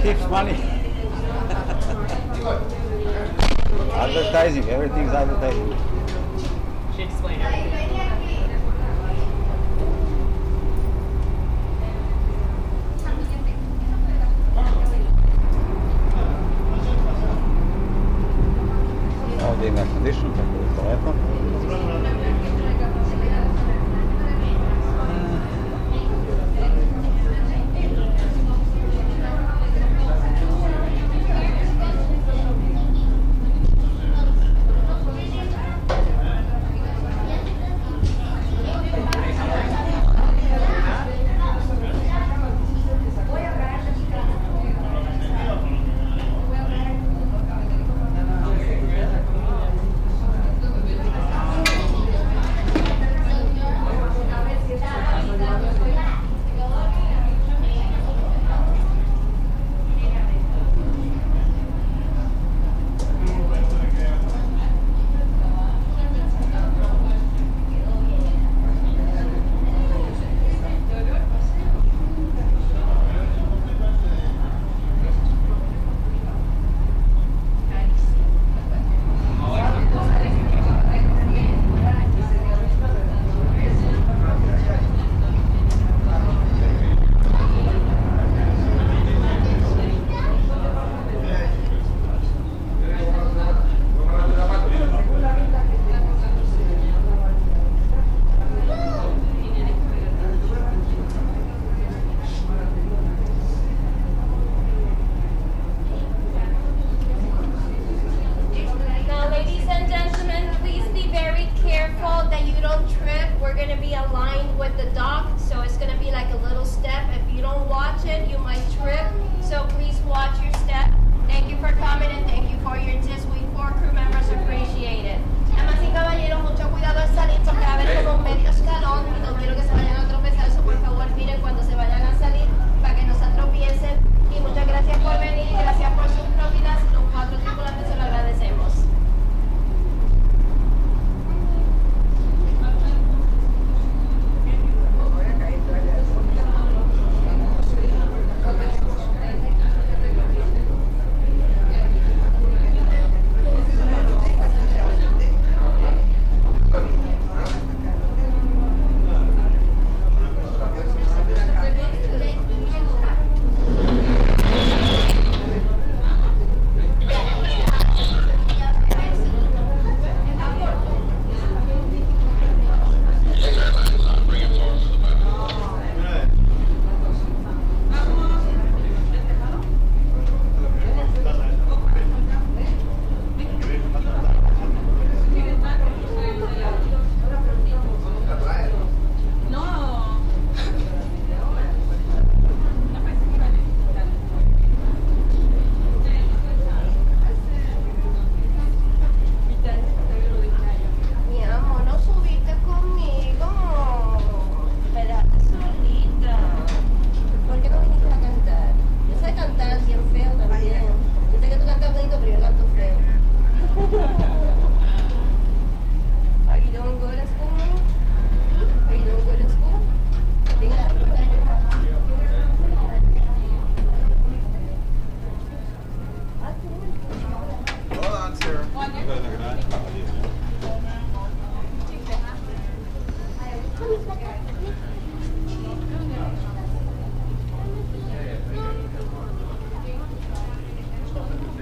Tips money. Advertising, everything's advertising. She explained everything. Ovdje ima condition, tako da je to lepo.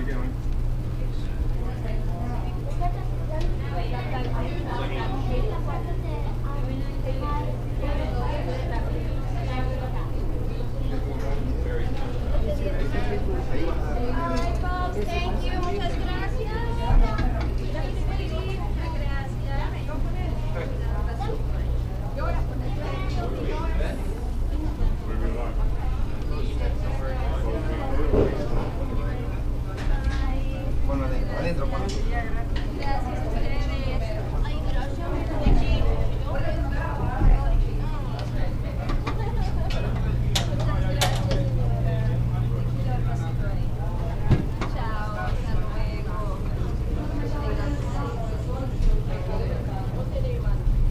you going?